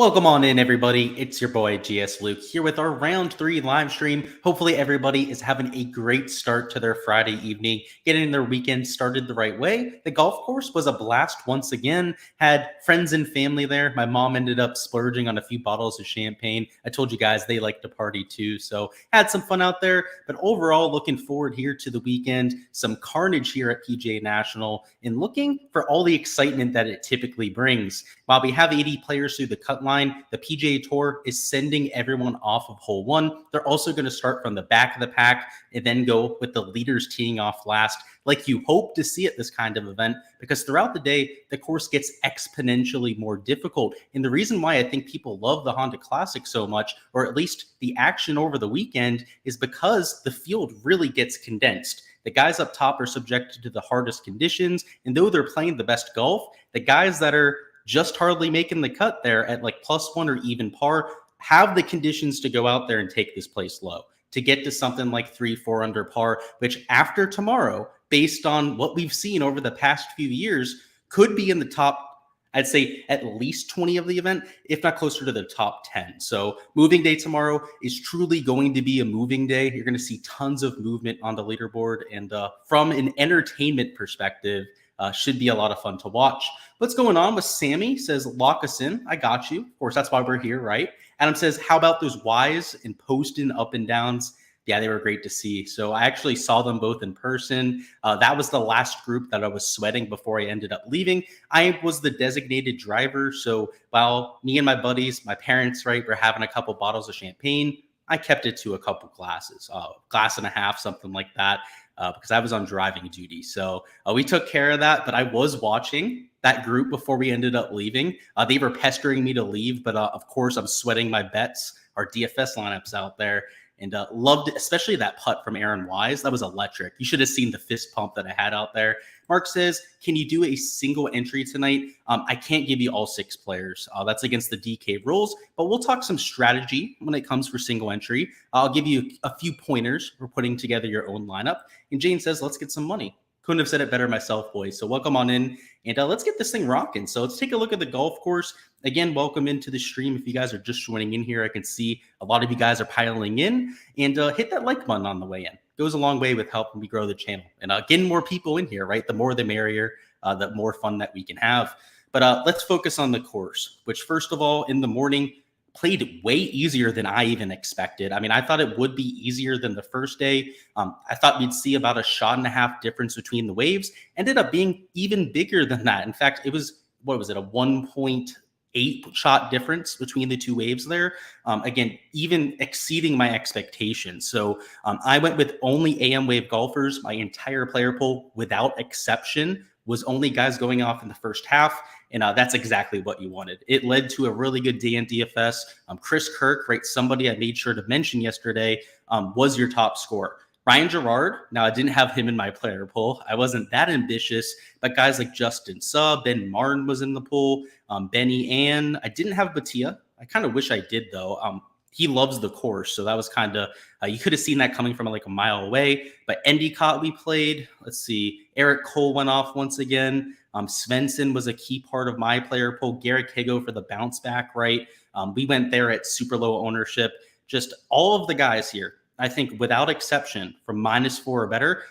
Welcome on in, everybody. It's your boy, Gsluke, here with our round 3 live stream. Hopefully, everybody is having a great start to their Friday evening, getting their weekend started the right way. The golf course was a blast once again. Had friends and family there. My mom ended up splurging on a few bottles of champagne. I told you guys they like to party too, so had some fun out there. But overall, looking forward here to the weekend. Some carnage here at PGA National and looking for all the excitement that it typically brings. While we have 80 players through the cut line, the PGA Tour is sending everyone off of hole 1. They're also going to start from the back of the pack and then go with the leaders teeing off last, like you hope to see at this kind of event, because throughout the day, the course gets exponentially more difficult. And the reason why I think people love the Honda Classic so much, or at least the action over the weekend, is because the field really gets condensed. The guys up top are subjected to the hardest conditions, and though they're playing the best golf, the guys that are just hardly making the cut there at like +1 or even par have the conditions to go out there and take this place low, to get to something like 3-4 under par, which after tomorrow, based on what we've seen over the past few years, could be in the top, I'd say at least 20 of the event, if not closer to the top 10. So moving day tomorrow is truly going to be a moving day. You're going to see tons of movement on the leaderboard. And from an entertainment perspective, should be a lot of fun to watch. What's going on with Sammy? Says, lock us in. I got you. Of course, that's why we're here, right? Adam says, how about those Ys and Poston up and downs? Yeah, they were great to see. So I actually saw them both in person. That was the last group that I was sweating before I ended up leaving. I was the designated driver. So while me and my buddies, my parents, right, were having a couple bottles of champagne, I kept it to a couple glasses, glass and a half, something like that. Because I was on driving duty. So we took care of that, but I was watching that group before we ended up leaving. They were pestering me to leave, but of course I'm sweating my bets, our DFS lineups out there, and loved it, especially that putt from Aaron Wise. That was electric. You should have seen the fist pump that I had out there. Mark says, can you do a single entry tonight? I can't give you all 6 players. That's against the DK rules, but we'll talk some strategy when it comes for single entry. I'll give you a few pointers for putting together your own lineup. And Jane says, let's get some money. Couldn't have said it better myself, boys. So welcome on in, and let's get this thing rocking. So let's take a look at the golf course. Again, welcome into the stream. If you guys are just joining in here, I can see a lot of you guys are piling in, and hit that like button on the way in. Goes a long way with helping me grow the channel and getting more people in here, right? The more the merrier, the more fun that we can have. But let's focus on the course, which first of all, in the morning, played way easier than I even expected. I mean, I thought it would be easier than the first day. I thought we'd see about a shot and a half difference between the waves. Ended up being even bigger than that. In fact, it was, what was it, a 1.8 shot difference between the two waves there. Again, even exceeding my expectations. So I went with only AM wave golfers. My entire player pool, without exception, was only guys going off in the first half. And that's exactly what you wanted. It led to a really good day in DFS. Chris Kirk, right, somebody I made sure to mention yesterday, was your top scorer. Ryan Gerard, now I didn't have him in my player pool. I wasn't that ambitious, but guys like Justin Suh, Ben Martin was in the pool, Benny Ann. I didn't have Batia. I kind of wish I did, though. He loves the course, so that was kind of, you could have seen that coming from like a mile away. But Endicott we played. Let's see. Eric Cole went off once again. Svensson was a key part of my player pool. Garrett Kago for the bounce back, right? We went there at super low ownership. Just all of the guys here, I think without exception, from -4 or better.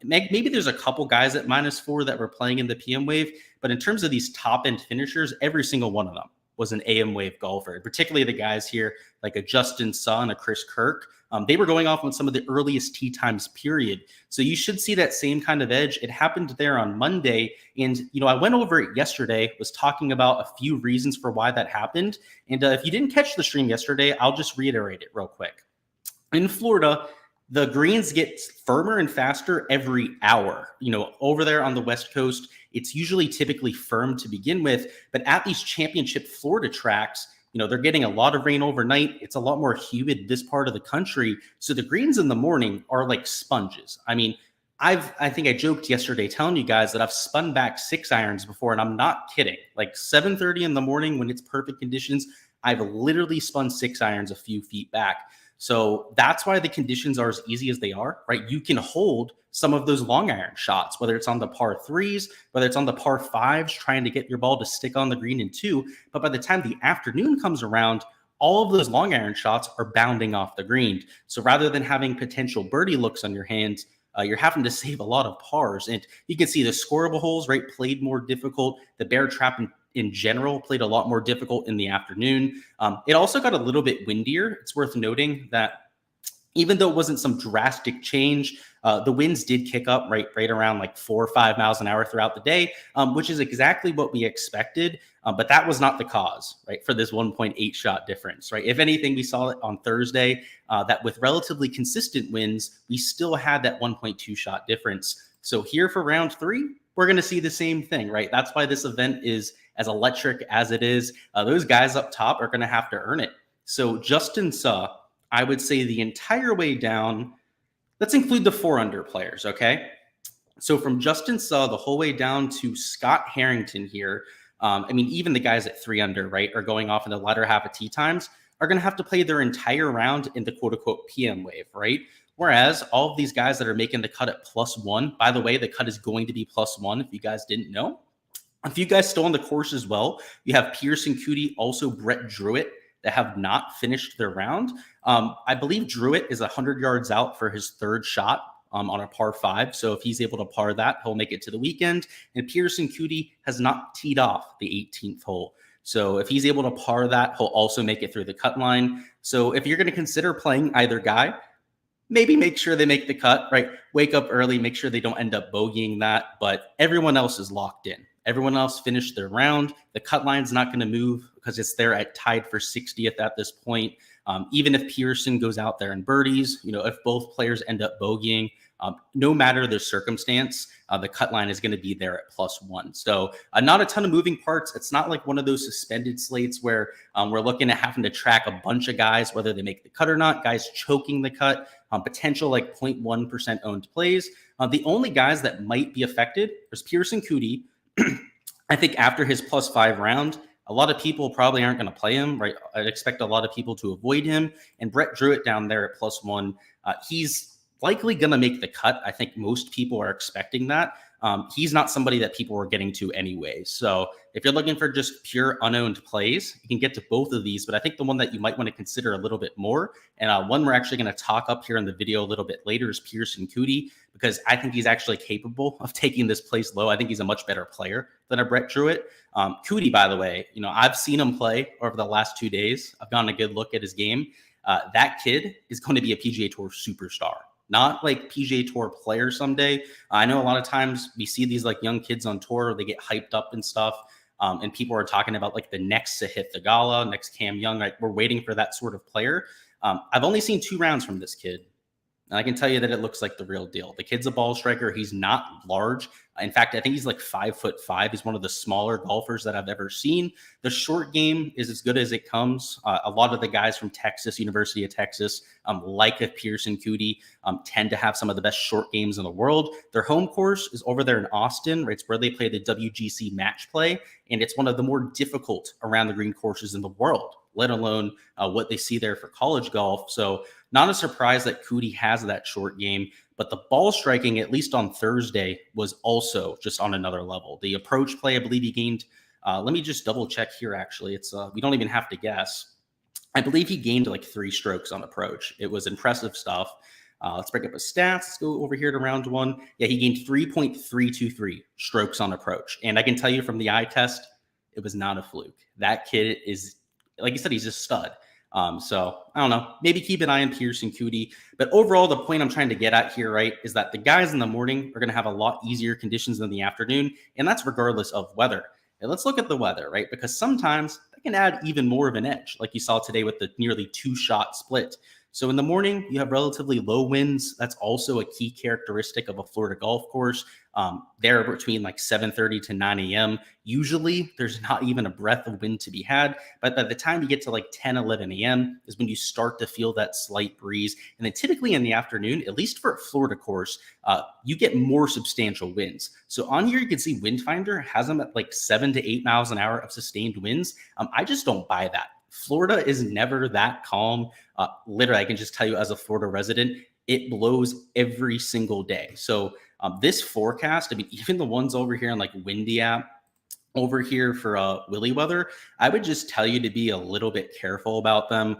Maybe there's a couple guys at -4 that were playing in the PM wave, but in terms of these top end finishers, every single one of them was an AM wave golfer, particularly the guys here like a Justin Suh and a Chris Kirk. They were going off on some of the earliest tee times period. So you should see that same kind of edge. It happened there on Monday. And, you know, I went over it yesterday, was talking about a few reasons for why that happened. And if you didn't catch the stream yesterday, I'll just reiterate it real quick. In Florida, the greens get firmer and faster every hour. You know, over there on the West Coast, it's usually typically firm to begin with, but at these championship Florida tracks, you know, they're getting a lot of rain overnight. It's a lot more humid this part of the country. So the greens in the morning are like sponges. I mean, I think I joked yesterday telling you guys that I've spun back 6 irons before, and I'm not kidding. Like 7:30 in the morning when it's perfect conditions, I've literally spun 6 irons a few feet back. So that's why the conditions are as easy as they are, right? You can hold some of those long iron shots, whether it's on the par threes, whether it's on the par fives, trying to get your ball to stick on the green in two. But by the time the afternoon comes around, all of those long iron shots are bounding off the green. So rather than having potential birdie looks on your hands, you're having to save a lot of pars. And you can see the scoreable holes, right, played more difficult. The bear trap in general played a lot more difficult in the afternoon. It also got a little bit windier. It's worth noting that even though it wasn't some drastic change, the winds did kick up right around like 4 or 5 miles an hour throughout the day, which is exactly what we expected. But that was not the cause, right, for this 1.8 shot difference, right? If anything, we saw it on Thursday that with relatively consistent winds, we still had that 1.2 shot difference. So here for round 3, we're going to see the same thing, right? That's why this event is as electric as it is. Those guys up top are going to have to earn it. So Justin Suh, I would say the entire way down, let's include the 4-under players, okay? So from Justin Suh the whole way down to Scott Harrington here, I mean, even the guys at 3-under, right, are going off in the latter half of tee times, are going to have to play their entire round in the quote-unquote PM wave, right? Whereas all of these guys that are making the cut at +1, by the way, the cut is going to be +1 if you guys didn't know. A few guys still on the course as well. You have Pearson Cootie, also Brett Druitt, that have not finished their round. I believe Druitt is 100 yards out for his third shot on a par 5. So if he's able to par that, he'll make it to the weekend. And Pearson Cootie has not teed off the 18th hole. So if he's able to par that, he'll also make it through the cut line. So if you're going to consider playing either guy, maybe make sure they make the cut, right? Wake up early, make sure they don't end up bogeying that. But everyone else is locked in. Everyone else finished their round. The cut line's not going to move because it's there at tied for 60th at this point. Even if Pearson goes out there and birdies, if both players end up bogeying, no matter the circumstance, the cut line is going to be there at +1. So not a ton of moving parts. It's not like one of those suspended slates where we're looking at having to track a bunch of guys, whether they make the cut or not, guys choking the cut, potential like 0.1% owned plays. The only guys that might be affected is Pearson Cootie. I think after his +5 round, a lot of people probably aren't going to play him, right? I'd expect a lot of people to avoid him. And Brett Druitt down there at +1, he's likely going to make the cut. I think most people are expecting that. He's not somebody that people are getting to anyway. So if you're looking for just pure unowned plays, you can get to both of these. But I think the one that you might want to consider a little bit more, and one we're actually going to talk up here in the video a little bit later, is Pearson Cootie, because I think he's actually capable of taking this place low. I think he's a much better player than a Brett Druitt. Cootie, by the way, I've seen him play over the last 2 days. I've gotten a good look at his game. That kid is going to be a PGA Tour superstar. Not like PGA Tour player someday. I know a lot of times we see these like young kids on tour, they get hyped up and stuff. And people are talking about like the next Sahith Theegala, next Cam Young. Right? We're waiting for that sort of player. I've only seen 2 rounds from this kid. And I can tell you that it looks like the real deal. The kid's a ball striker. He's not large. In fact, I think he's like 5'5". He's one of the smaller golfers that I've ever seen. The short game is as good as it comes. A lot of the guys from Texas, University of Texas, like a Pearson Cootie, tend to have some of the best short games in the world. Their home course is over there in Austin. Right? It's where they play the WGC match play. And it's one of the more difficult around the green courses in the world, let alone what they see there for college golf. So not a surprise that Cootie has that short game, but the ball striking, at least on Thursday, was also just on another level. The approach play, I believe he gained, let me just double check here, actually. It's we don't even have to guess. I believe he gained like 3 strokes on approach. It was impressive stuff. Let's break up his stats. Let's go over here to round 1. Yeah, he gained 3.323 strokes on approach. And I can tell you from the eye test, it was not a fluke. That kid is, like you said, he's a stud. So I don't know, maybe keep an eye on Pearson Cootie. But overall, the point I'm trying to get at here, right, is that the guys in the morning are going to have a lot easier conditions than the afternoon. And that's regardless of weather. And let's look at the weather, right? Because sometimes that can add even more of an edge, like you saw today with the nearly 2-shot split. So in the morning, you have relatively low winds. That's also a key characteristic of a Florida golf course. They're between like 7:30 to 9 a.m. Usually, there's not even a breath of wind to be had. But by the time you get to like 10, 11 a.m. is when you start to feel that slight breeze. And then typically in the afternoon, at least for a Florida course, you get more substantial winds. So on here, you can see Windfinder has them at like 7 to 8 miles an hour of sustained winds. I just don't buy that Florida is never that calm. Literally, I can just tell you as a Florida resident, it blows every single day. So this forecast, I mean, even the ones over here on like Windy app, over here for Willy weather, I would just tell you to be a little bit careful about them.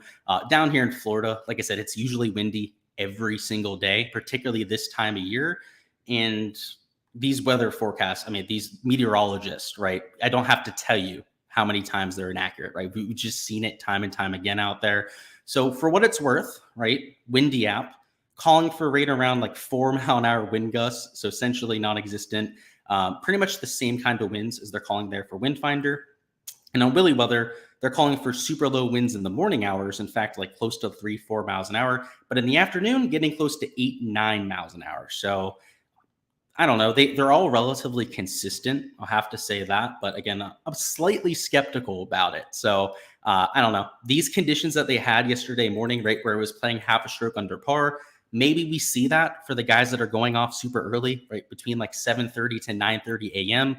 Down here in Florida, like I said, it's usually windy every single day, particularly this time of year. And these weather forecasts, I mean, these meteorologists, right? I don't have to tell you how many times they're inaccurate, right? We've just seen it time and time again out there. So for what it's worth, right? Windy app calling for right around like 4-mile-an-hour wind gusts, so essentially non-existent. Pretty much the same kind of winds as they're calling there for Windfinder. And on Willy weather, they're calling for super low winds in the morning hours. In fact, like close to 3-4 miles an hour. But in the afternoon, getting close to 8-9 miles an hour. So I don't know. They're all relatively consistent. I'll have to say that. But again, I'm slightly skeptical about it. So I don't know. These conditions that they had yesterday morning, right, where it was playing half a stroke under par, maybe we see that for the guys that are going off super early, right, between like 7:30 to 9:30 a.m.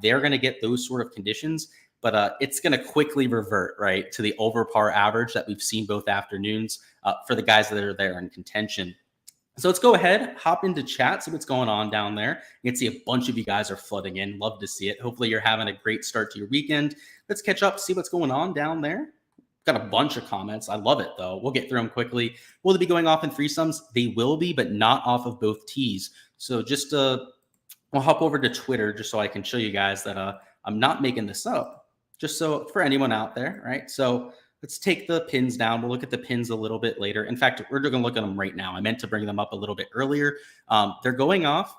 They're going to get those sort of conditions, but it's going to quickly revert, right, to the over par average that we've seen both afternoons for the guys that are there in contention. So let's go ahead, hop into chat, see what's going on down there. You can see a bunch of you guys are flooding in. Love to see it. Hopefully you're having a great start to your weekend. Let's catch up, see what's going on down there. Got a bunch of comments. I love it, though. We'll get through them quickly. Will they be going off in threesomes? They will be, but not off of both tees. So just we'll hop over to Twitter just so I can show you guys that I'm not making this up. Just so for anyone out there, right? So let's take the pins down. We'll look at the pins a little bit later. In fact, we're going to look at them right now. I meant to bring them up a little bit earlier. They're going off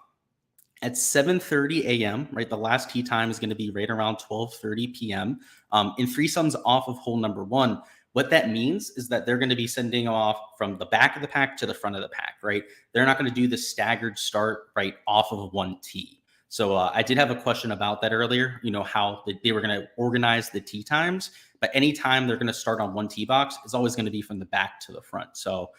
at 7:30 a.m., right? The last tee time is going to be right around 12:30 p.m. In threesomes off of hole number 1. What that means is that they're going to be sending off from the back of the pack to the front of the pack, right? They're not going to do the staggered start right off of one tee. So I did have a question about that earlier, you know, how they were going to organize the tee times, but anytime they're going to start on one tee box, it's always going to be from the back to the front. So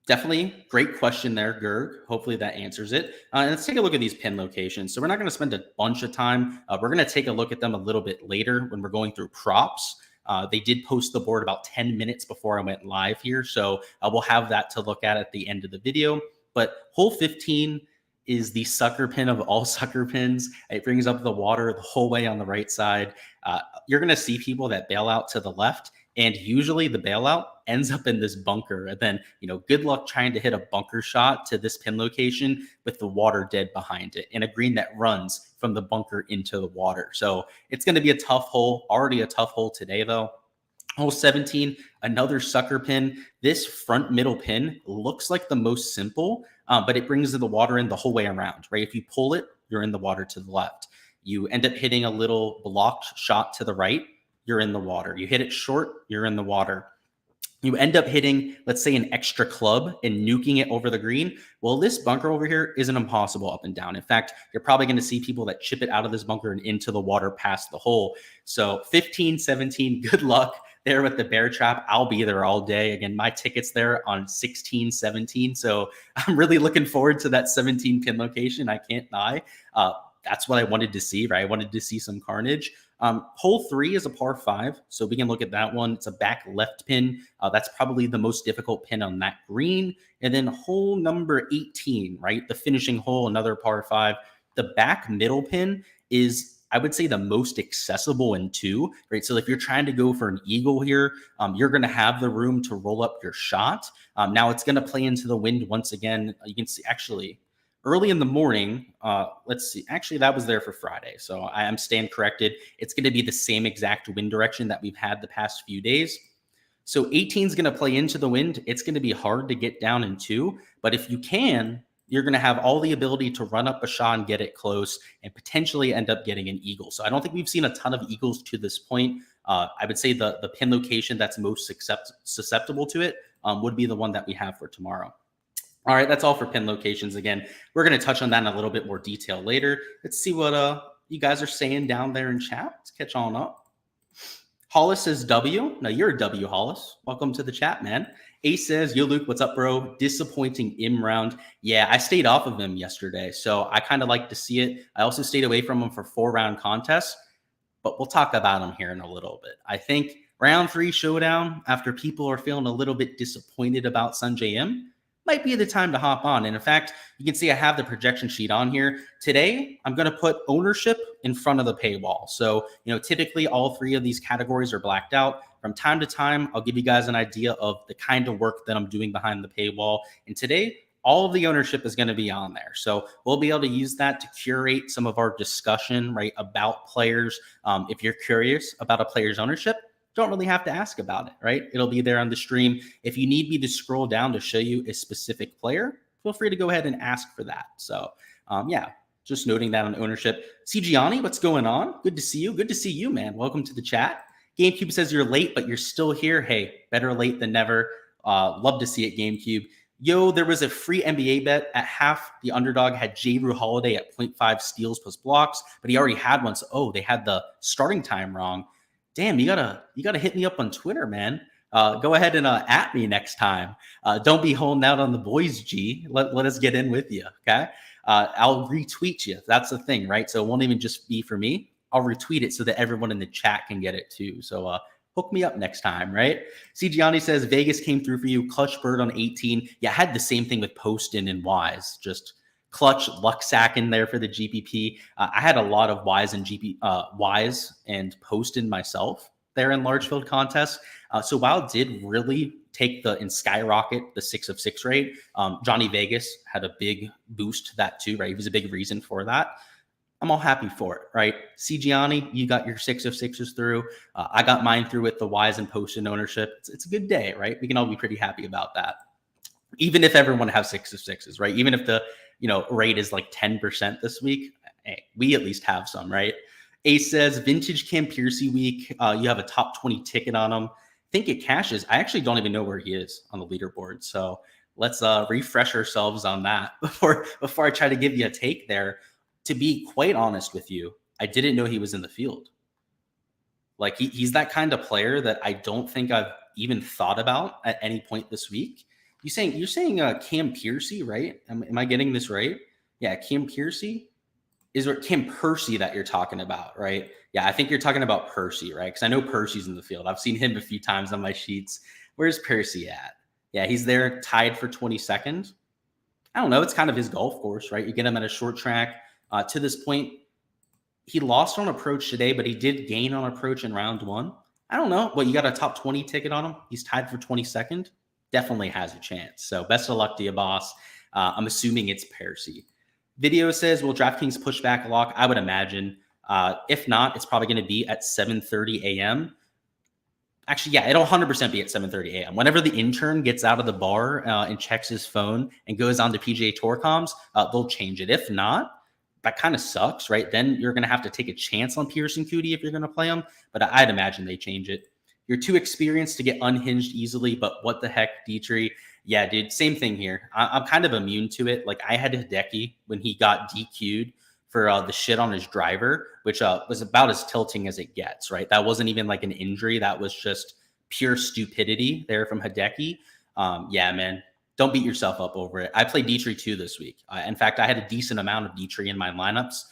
definitely great question there, Gerg. Hopefully that answers it. And let's take a look at these pin locations. So we're not going to spend a bunch of time. We're going to take a look at them a little bit later when we're going through props. They did post the board about 10 minutes before I went live here. So we'll have that to look at the end of the video. But hole 15 is the sucker pin of all sucker pins. It brings up the water the whole way on the right side. You're going to see people that bail out to the left. And usually the bailout ends up in this bunker. And then, you know, good luck trying to hit a bunker shot to this pin location with the water dead behind it and a green that runs from the bunker into the water. So it's going to be a tough hole, already a tough hole today, though. Hole 17, another sucker pin. This front middle pin looks like the most simple, but it brings the water in the whole way around, right? If you pull it, you're in the water to the left. You end up hitting a little blocked shot to the right, you're in the water. You hit it short, you're in the water. You end up hitting, let's say, an extra club and nuking it over the green. Well, this bunker over here isn't impossible up and down. In fact, you're probably going to see people that chip it out of this bunker and into the water past the hole. So 15, 17, good luck there with the bear trap. I'll be there all day. Again, my ticket's there on 16, 17. So I'm really looking forward to that 17 pin location. I can't lie. That's what I wanted to see, right? I wanted to see some carnage. Hole 3 is a par 5, so we can look at that one. It's a back left pin. That's probably the most difficult pin on that green. And then hole number 18, right? The finishing hole, another par 5. The back middle pin is, I would say, the most accessible in 2, right? So if you're trying to go for an eagle here, you're going to have the room to roll up your shot. Now it's going to play into the wind once again. You can see, actually, early in the morning, let's see. Actually, that was there for Friday. So I am staying corrected. It's going to be the same exact wind direction that we've had the past few days. So 18 is going to play into the wind. It's going to be hard to get down in 2. But if you can, you're going to have all the ability to run up a shot and get it close and potentially end up getting an eagle. So I don't think we've seen a ton of eagles to this point. I would say the pin location that's most susceptible to it would be the one that we have for tomorrow. All right, that's all for pin locations. Again, we're going to touch on that in a little bit more detail later. Let's see what you guys are saying down there in chat. Let's catch on up. Hollis says W. No, you're a W, Hollis. Welcome to the chat, man. Ace says, yo, Luke, what's up, bro? Disappointing im round. Yeah, I stayed off of him yesterday, so I kind of like to see it. I also stayed away from him for 4-round contests, but we'll talk about him here in a little bit. I think Round 3 Showdown, after people are feeling a little bit disappointed about Sun JM, might be the time to hop on. And in fact, you can see I have the projection sheet on here. Today, I'm going to put ownership in front of the paywall. So, typically all 3 of these categories are blacked out. From time to time, I'll give you guys an idea of the kind of work that I'm doing behind the paywall. And today, all of the ownership is going to be on there. So we'll be able to use that to curate some of our discussion, right, about players. If you're curious about a player's ownership, don't really have to ask about it, right? It'll be there on the stream. If you need me to scroll down to show you a specific player, feel free to go ahead and ask for that. So yeah, just noting that on ownership. Gianni, what's going on? Good to see you. Good to see you, man. Welcome to the chat. GameCube says you're late, but you're still here. Hey, better late than never. Love to see it, GameCube. Yo, there was a free NBA bet at half. The underdog had J. Holiday at 0.5 steals plus blocks, but he already had one. So, they had the starting time wrong. Damn, you gotta hit me up on Twitter, man. Go ahead and at me next time. Don't be holding out on the boys, G. Let us get in with you, okay? I'll retweet you. That's the thing, right? So it won't even just be for me. I'll retweet it so that everyone in the chat can get it too. So hook me up next time, right? Gianni says Vegas came through for you. Clutch bird on 18. Yeah, I had the same thing with Poston and Wise. Just clutch luck sack in there for the GPP. I had a lot of Wise and Wise and Poston myself there in large field contests. So while it did really take and skyrocket the 6 of 6 rate, Johnny Vegas had a big boost to that too, right? He was a big reason for that. I'm all happy for it, right? Gianni, you got your 6 of 6s through. I got mine through with the Wise and Poston ownership. It's a good day, right? We can all be pretty happy about that. Even if everyone has 6 of 6s, right? Even if the rate is like 10% this week, hey, we at least have some, right? Ace says vintage Cam Piercy week. You have a top 20 ticket on him. Think it cashes. I actually don't even know where he is on the leaderboard. So let's refresh ourselves on that before I try to give you a take there. To be quite honest with you, I didn't know he was in the field. Like he's that kind of player that I don't think I've even thought about at any point this week. You're saying Cam Piercy, right? Am I getting this right? Yeah, Cam Piercy. Is it Cam Percy that you're talking about, right? Yeah, I think you're talking about Percy, right? Because I know Percy's in the field. I've seen him a few times on my sheets. Where's Percy at? Yeah, he's there tied for 22nd. I don't know. It's kind of his golf course, right? You get him at a short track. To this point, he lost on approach today, but he did gain on approach in round 1. I don't know. What, you got a top 20 ticket on him? He's tied for 22nd. Definitely has a chance. So best of luck to you, boss. I'm assuming it's Percy. Video says, will DraftKings push back a lock? I would imagine. If not, it's probably going to be at 7:30 a.m. Actually, yeah, it'll 100% be at 7:30 a.m. Whenever the intern gets out of the bar and checks his phone and goes on to PGA Tour comms, they'll change it. If not, that kind of sucks, right? Then you're going to have to take a chance on Pearson Cootie if you're going to play him. But I'd imagine they change it. You're too experienced to get unhinged easily, but what the heck, Dietrich? Yeah, dude, same thing here. I'm kind of immune to it. Like I had Hideki when he got DQ'd for the shit on his driver, which was about as tilting as it gets, right? That wasn't even like an injury. That was just pure stupidity there from Hideki. Yeah, man. Don't beat yourself up over it. I played Dietrich too this week. In fact, I had a decent amount of Dietrich in my lineups.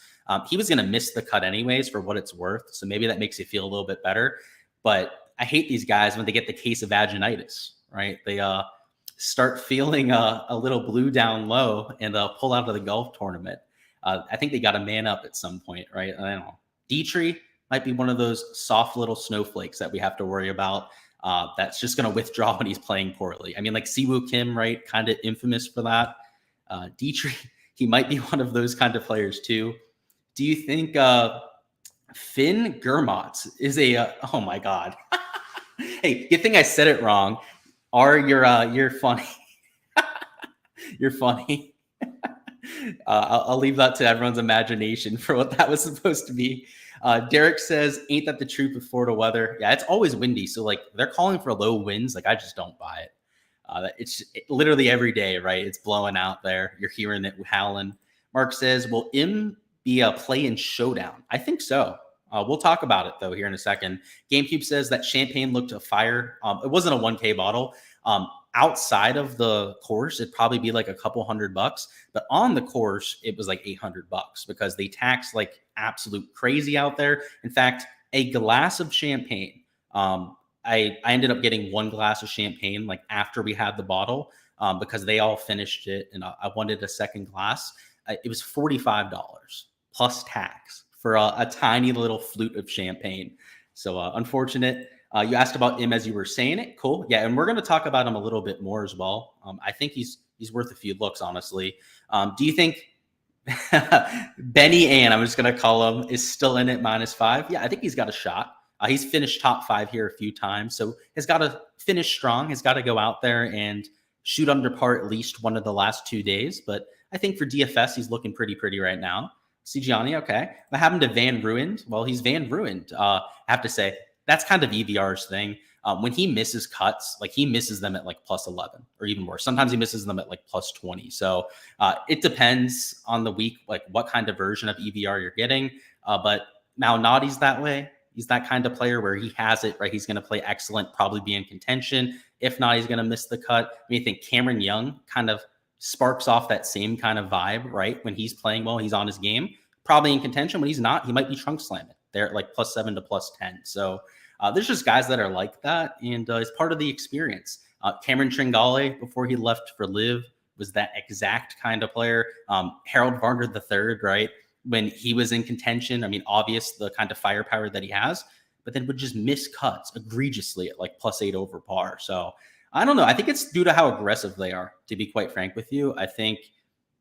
He was going to miss the cut anyways for what it's worth. So maybe that makes you feel a little bit better. But I hate these guys when they get the case of vaginitis, right? They start feeling a little blue down low and pull out of the golf tournament. I think they got to man up at some point, right? I don't know. Dietrich might be one of those soft little snowflakes that we have to worry about. That's just going to withdraw when he's playing poorly. I mean, like Siwoo Kim, right? Kind of infamous for that. Dietrich, he might be one of those kind of players too. Do you think Finn Germotz is oh my God. Hey, good thing I said it wrong. You're funny. You're funny. I'll leave that to everyone's imagination for what that was supposed to be. Derek says, ain't that the truth with Florida weather? Yeah, it's always windy. So like they're calling for low winds. Like I just don't buy it. It's literally every day, right? It's blowing out there. You're hearing it howling. Mark says, will M be a play in Showdown? I think so. We'll talk about it though here in a second. GameCube says that champagne looked a fire. It wasn't a 1K bottle. Outside of the course, it'd probably be like a couple $100, but on the course, it was like $800 because they tax like absolute crazy out there. In fact, a glass of champagne I ended up getting one glass of champagne like after we had the bottle because they all finished it and I wanted a second glass. It was $45 plus tax for a tiny little flute of champagne. So unfortunate. You asked about him as you were saying it. Cool. Yeah, and we're going to talk about him a little bit more as well. I think he's worth a few looks, honestly. Do you think Benny Ann, I'm just going to call him, is still in at -5? Yeah, I think he's got a shot. He's finished top 5 here a few times, so he's got to finish strong. He's got to go out there and shoot under par at least one of the last 2 days. But I think for DFS, he's looking pretty right now. Gianni, okay. What happened to Van Ruined? Well, he's Van Ruined. I have to say, that's kind of EVR's thing. When he misses cuts, like he misses them at like +11 or even worse. Sometimes he misses them at like +20. So it depends on the week, like what kind of version of EVR you're getting. But Malnati's that way. He's that kind of player where he has it, right? He's going to play excellent, probably be in contention. If not, he's going to miss the cut. I mean, you think Cameron Young kind of sparks off that same kind of vibe, right? When he's playing well, he's on his game, probably in contention. When he's not, he might be trunk slamming. They're at like +7 to +10. So there's just guys that are like that, and it's part of the experience. Cameron Tringale, before he left for Live, was that exact kind of player. Harold Varner III, right? When he was in contention, I mean, obvious the kind of firepower that he has, but then would just miss cuts egregiously at like +8 over par. So I don't know. I think it's due to how aggressive they are, to be quite frank with you. I think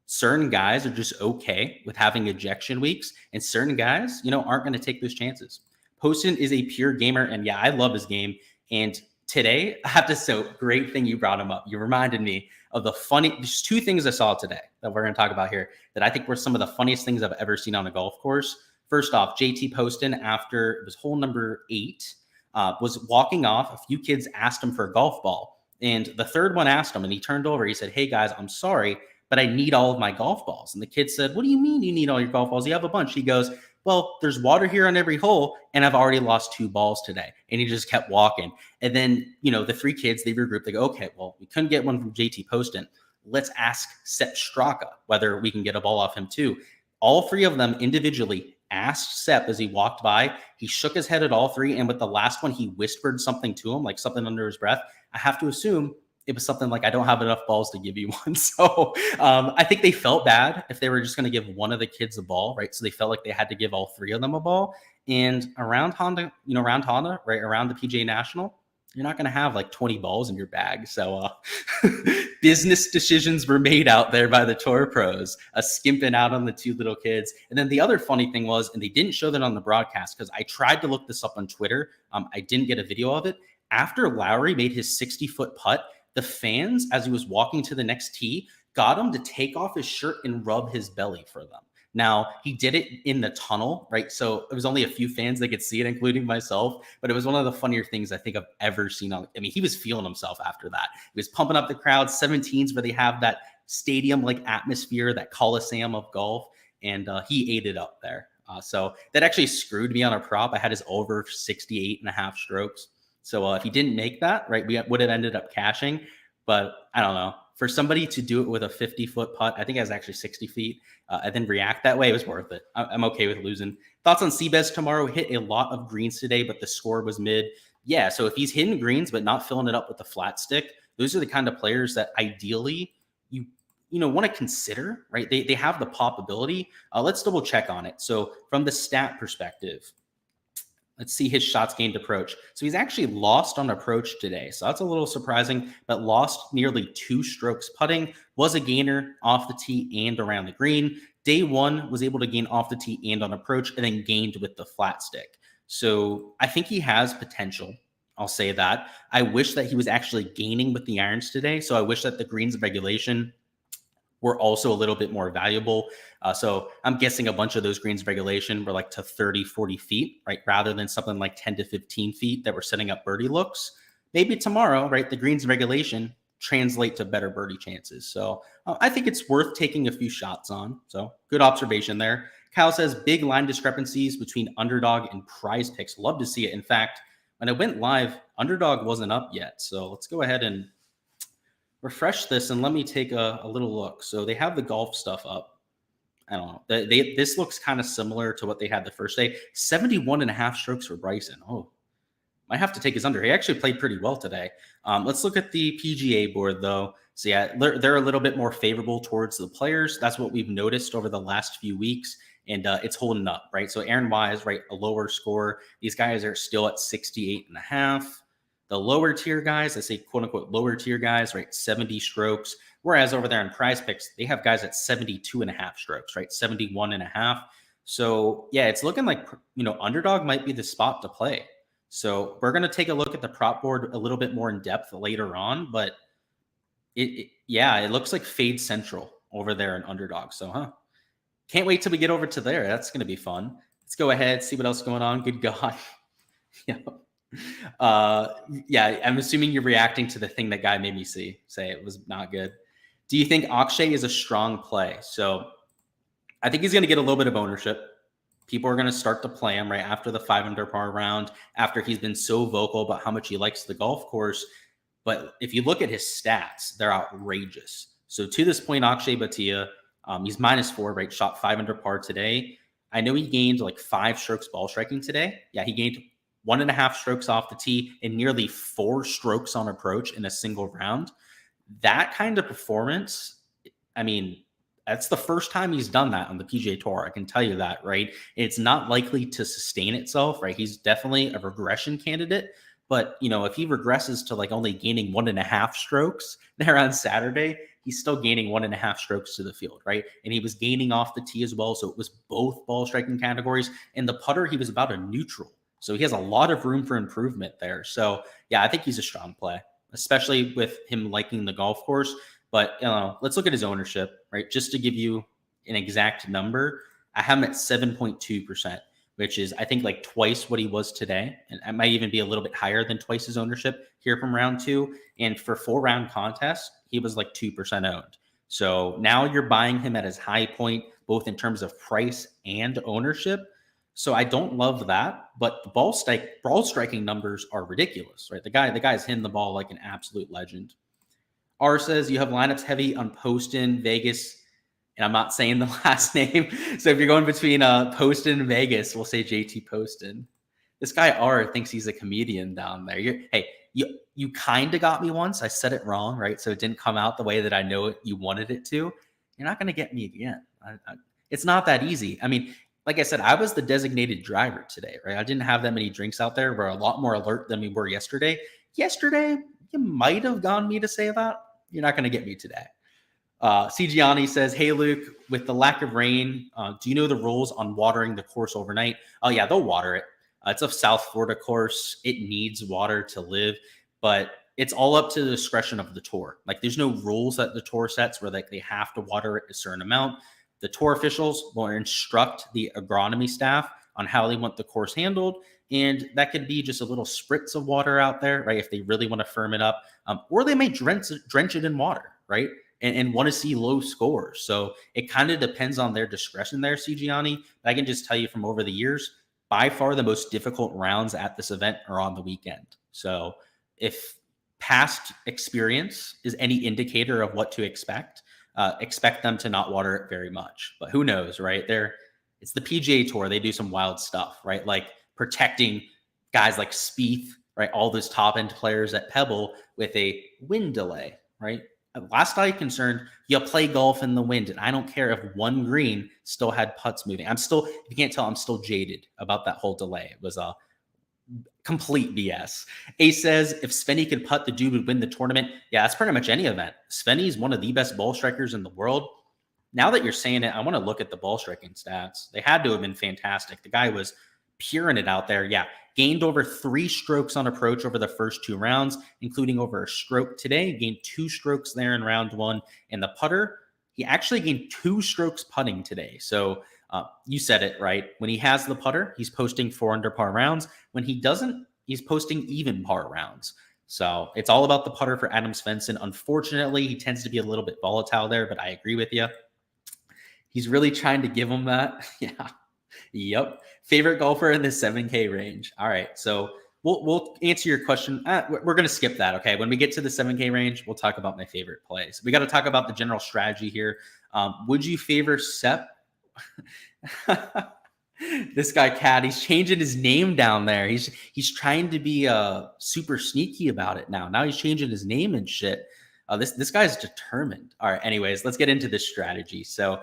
certain guys are just okay with having ejection weeks, and certain guys, aren't going to take those chances. Poston is a pure gamer, and yeah, I love his game. And today, I have to say, great thing you brought him up. You reminded me of there's 2 things I saw today that we're going to talk about here that I think were some of the funniest things I've ever seen on a golf course. First off, JT Poston, after it was hole number 8, was walking off. A few kids asked him for a golf ball, and the third one asked him, and he turned over. He said, "Hey guys, I'm sorry, but I need all of my golf balls." And the kid said, "What do you mean you need all your golf balls? You have a bunch." He goes, "Well, there's water here on every hole, and I've already lost 2 balls today." And he just kept walking. And then, the 3 kids, they regrouped. They go, "Okay, well, we couldn't get one from JT Poston. Let's ask Sepp Straka whether we can get a ball off him too." All 3 of them individually asked Sepp as he walked by. He shook his head at all 3. And with the last one, he whispered something to him, like something under his breath. I have to assume it was something like, "I don't have enough balls to give you one." So I think they felt bad if they were just going to give one of the kids a ball, right? So they felt like they had to give all 3 of them a ball. And around Honda, right around the PGA National, you're not going to have like 20 balls in your bag. So business decisions were made out there by the tour pros, skimping out on the 2 little kids. And then the other funny thing was, and they didn't show that on the broadcast because I tried to look this up on Twitter. I didn't get a video of it. After Lowry made his 60-foot putt, the fans, as he was walking to the next tee, got him to take off his shirt and rub his belly for them. Now, he did it in the tunnel, right? So it was only a few fans that could see it, including myself. But it was one of the funnier things I think I've ever seen. He was feeling himself after that. He was pumping up the crowd, 17s, where they have that stadium-like atmosphere, that coliseum of golf. And he ate it up there. So that actually screwed me on a prop. I had his over 68.5 strokes. So if he didn't make that, right, we would have ended up cashing. But I don't know. For somebody to do it with a 50-foot putt, I think it was actually 60 feet, and then react that way, it was worth it. I'm okay with losing. Thoughts on Seabez tomorrow? Hit a lot of greens today, but the score was mid. Yeah, so if he's hitting greens but not filling it up with the flat stick, those are the kind of players that ideally you want to consider, right? They have the pop ability. Let's double check on it. So from the stat perspective, let's see his shots gained approach. So he's actually lost on approach today. So that's a little surprising, but lost nearly 2 strokes putting, was a gainer off the tee and around the green. Day 1 was able to gain off the tee and on approach, and then gained with the flat stick. So I think he has potential. I'll say that. I wish that he was actually gaining with the irons today. So I wish that the greens of regulation were also a little bit more valuable. So I'm guessing a bunch of those greens of regulation were like to 30, 40 feet, right? Rather than something like 10 to 15 feet that were setting up birdie looks. Maybe tomorrow, right? The greens of regulation translate to better birdie chances. So I think it's worth taking a few shots on. So good observation there. Kyle says big line discrepancies between underdog and prize picks. Love to see it. In fact, when I went live, underdog wasn't up yet. So let's go ahead and refresh this and let me take a little look. So they have the golf stuff up. I don't know. This looks kind of similar to what they had the first day. 71.5 strokes for Bryson. Oh, Might have to take his under. He actually played pretty well today. Let's look at the PGA board, though. So, yeah, they're a little bit more favorable towards the players. That's what we've noticed over the last few weeks, and it's holding up, right? So, Aaron Wise, right, a lower score. These guys are still at 68.5. The lower tier guys, I say quote unquote lower tier guys, right, 70 strokes. Whereas over there in Prize Picks, they have guys at 72.5 strokes, right, 71.5. So, yeah, it's looking like, underdog might be the spot to play. So we're going to take a look at the prop board a little bit more in depth later on, but it looks like fade central over there in underdog. So, can't wait till we get over to there. That's going to be fun. Let's go ahead, see what else is going on. Good God. I'm assuming you're reacting to the thing that guy made me say it was not good. Do you think Akshay is a strong play? So I think he's going to get a little bit of ownership. People are going to start to play him right after the 5 under par round, after he's been so vocal about how much he likes the golf course. But if you look at his stats, they're outrageous. So to this point, Akshay Bhatia, he's -4, right? Shot 5 under par today. I know he gained like 5 strokes ball striking today. Yeah, he gained 1.5 strokes off the tee and nearly 4 strokes on approach in a single round. That kind of performance, I mean, that's the first time he's done that on the PGA Tour. I can tell you that, right? It's not likely to sustain itself, right? He's definitely a regression candidate. But, if he regresses to like only gaining 1.5 strokes there on Saturday, he's still gaining 1.5 strokes to the field, right? And he was gaining off the tee as well. So it was both ball striking categories. And the putter, he was about a neutral. So he has a lot of room for improvement there. So, yeah, I think he's a strong play, especially with him liking the golf course. But let's look at his ownership, right? Just to give you an exact number, I have him at 7.2%, which is, I think, like twice what he was today. And it might even be a little bit higher than twice his ownership here from round 2. And for 4-round contests, he was like 2% owned. So now you're buying him at his high point, both in terms of price and ownership. So I don't love that, but the ball striking numbers are ridiculous, right? The guy's hitting the ball like an absolute legend. R says you have lineups heavy on Poston, Vegas, and I'm not saying the last name. So if you're going between Poston and Vegas, we'll say JT Poston. This guy R thinks he's a comedian down there. You kind of got me once. I said it wrong, right? So it didn't come out the way that I know you wanted it to. You're not going to get me again. It's not that easy. I mean, like I said, I was the designated driver today, right? I didn't have that many drinks out there. We're a lot more alert than we were yesterday. Yesterday, you might have gone me to say that. You're not going to get me today. Gianni says, hey, Luke, with the lack of rain, do you know the rules on watering the course overnight? Oh, yeah, they'll water it. It's a South Florida course. It needs water to live, but it's all up to the discretion of the tour. Like, there's no rules that the tour sets where they have to water it a certain amount. The tour officials will instruct the agronomy staff on how they want the course handled. And that could be just a little spritz of water out there, right? If they really want to firm it up, or they may drench it in water, right? And want to see low scores. So it kind of depends on their discretion there, Gianni. But I can just tell you from over the years, by far the most difficult rounds at this event are on the weekend. So if past experience is any indicator of what to expect them to not water it very much. But who knows, right? It's the PGA Tour. They do some wild stuff, right? Like protecting guys like Spieth, right? All those top-end players at Pebble with a wind delay, right? Last I concerned, you play golf in the wind, and I don't care if one green still had putts moving. If you can't tell, I'm still jaded about that whole delay. It was a complete BS. Ace says, if Svenny could putt, the dude would win the tournament. Yeah, that's pretty much any event. Svenny is one of the best ball strikers in the world. Now that you're saying it, I want to look at the ball striking stats. They had to have been fantastic. The guy was puring it out there. Yeah, gained over 3 strokes on approach over the first 2 rounds, including over a stroke today. Gained 2 strokes there in round 1. And the putter, he actually gained 2 strokes putting today. So you said it, right? When he has the putter, he's posting 4 under par rounds. When he doesn't, he's posting even par rounds. So it's all about the putter for Adam Svensson. Unfortunately, he tends to be a little bit volatile there, but I agree with you. He's really trying to give him that. Yeah. Yep. Favorite golfer in the 7K range. All right. So we'll answer your question. We're going to skip that. Okay. When we get to the 7K range, we'll talk about my favorite plays. We got to talk about the general strategy here. Would you favor Sep? This guy Cat, he's changing his name down there. He's trying to be super sneaky about it now. Now he's changing his name and shit. This guy's determined. All right, anyways, let's get into this strategy. So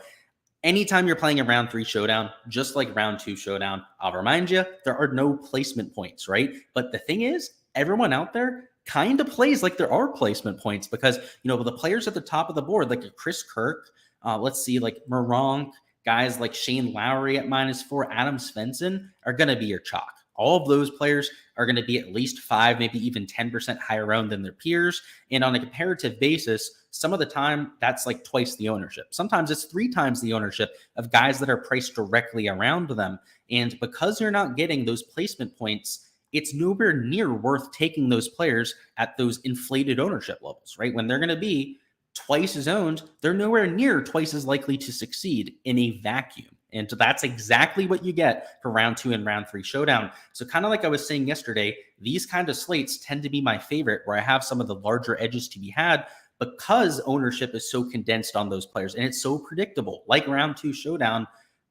anytime you're playing a round 3 showdown, just like round 2 showdown, I'll remind you, there are no placement points, right? But the thing is, everyone out there kind of plays like there are placement points because, the players at the top of the board, like Chris Kirk, let's see, like Moronk, guys like Shane Lowry at -4, Adam Svensson are going to be your chalk. All of those players are going to be at least 5, maybe even 10% higher owned than their peers. And on a comparative basis, some of the time that's like twice the ownership. Sometimes it's 3 times the ownership of guys that are priced directly around them. And because you're not getting those placement points, it's nowhere near worth taking those players at those inflated ownership levels, right? When they're going to be twice as owned, they're nowhere near twice as likely to succeed in a vacuum. And so that's exactly what you get for round 2 and round 3 showdown. So kind of like I was saying yesterday, these kind of slates tend to be my favorite where I have some of the larger edges to be had because ownership is so condensed on those players and it's so predictable. Like round 2 showdown,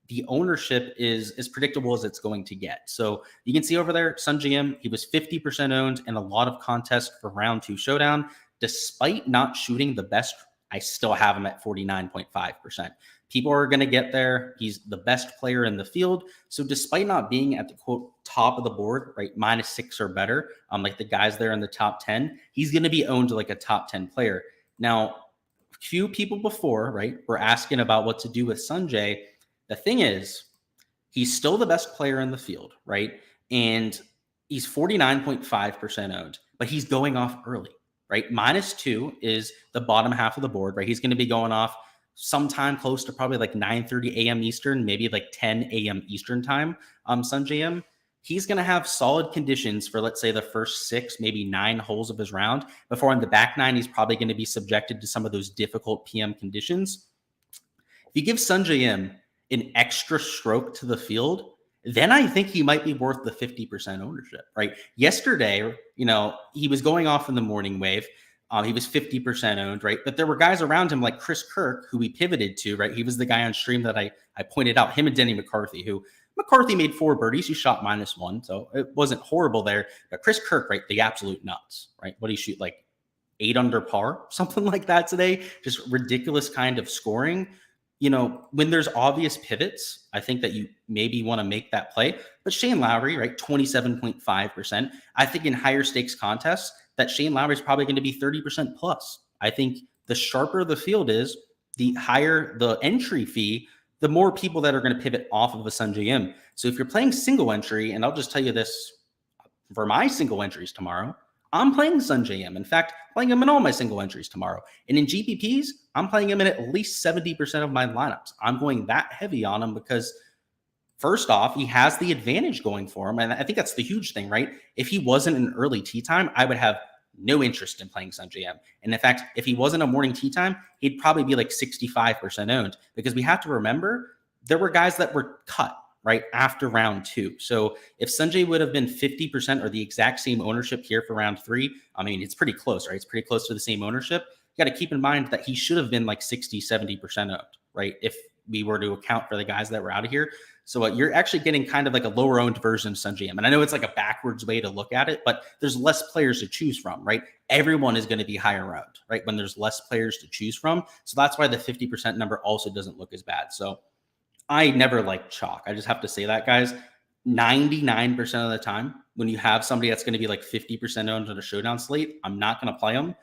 the ownership is as predictable as it's going to get. So you can see over there, Sungjae, he was 50% owned in a lot of contests for round 2 showdown. Despite not shooting the best, I still have him at 49.5%. People are going to get there. He's the best player in the field. So despite not being at the quote top of the board, right, -6 or better, like the guys there in the top 10, he's going to be owned like a top 10 player. Now, few people before, right, were asking about what to do with Sungjae. The thing is, he's still the best player in the field, right? And he's 49.5% owned, but he's going off early, right? -2 is the bottom half of the board, right? He's going to be going off sometime close to probably like 9:30 a.m. Eastern, maybe like 10 a.m. Eastern time. Sungjae, he's going to have solid conditions for, let's say, the first 6, maybe 9 holes of his round. Before on the back 9, he's probably going to be subjected to some of those difficult PM conditions. If you give Sungjae an extra stroke to the field, then I think he might be worth the 50% ownership, right? Yesterday, he was going off in the morning wave. He was 50% owned, right? But there were guys around him like Chris Kirk, who we pivoted to, right? He was the guy on stream that I pointed out, him and Denny McCarthy, who McCarthy made 4 birdies. He shot -1, so it wasn't horrible there. But Chris Kirk, right? The absolute nuts, right? What did he shoot? Like 8 under par, something like that today. Just ridiculous kind of scoring. When there's obvious pivots, I think that you maybe want to make that play. But Shane Lowry, right, 27.5%. I think in higher stakes contests, that Shane Lowry is probably going to be 30% plus. I think the sharper the field is, the higher the entry fee, the more people that are going to pivot off of a Sungjae. So if you're playing single entry, and I'll just tell you this for my single entries tomorrow, I'm playing Sungjae. In fact, playing him in all my single entries tomorrow. And in GPPs, I'm playing him in at least 70% of my lineups. I'm going that heavy on him because first off, he has the advantage going for him. And I think that's the huge thing, right? If he wasn't an early tee time, I would have no interest in playing Sungjae. And in fact, if he wasn't a morning tee time, he'd probably be like 65% owned because we have to remember there were guys that were cut right after round 2. So if Sungjae would have been 50% or the exact same ownership here for round 3, I mean, it's pretty close, right? It's pretty close to the same ownership. You got to keep in mind that he should have been like 60, 70% owned, right? If we were to account for the guys that were out of here. So you're actually getting kind of like a lower owned version of Sungjae. And I know it's like a backwards way to look at it, but there's less players to choose from, right? Everyone is going to be higher owned, right? When there's less players to choose from. So that's why the 50% number also doesn't look as bad. So I never like chalk. I just have to say that, guys. 99% of the time, when you have somebody that's going to be like 50% owned on a showdown slate, I'm not going to play them.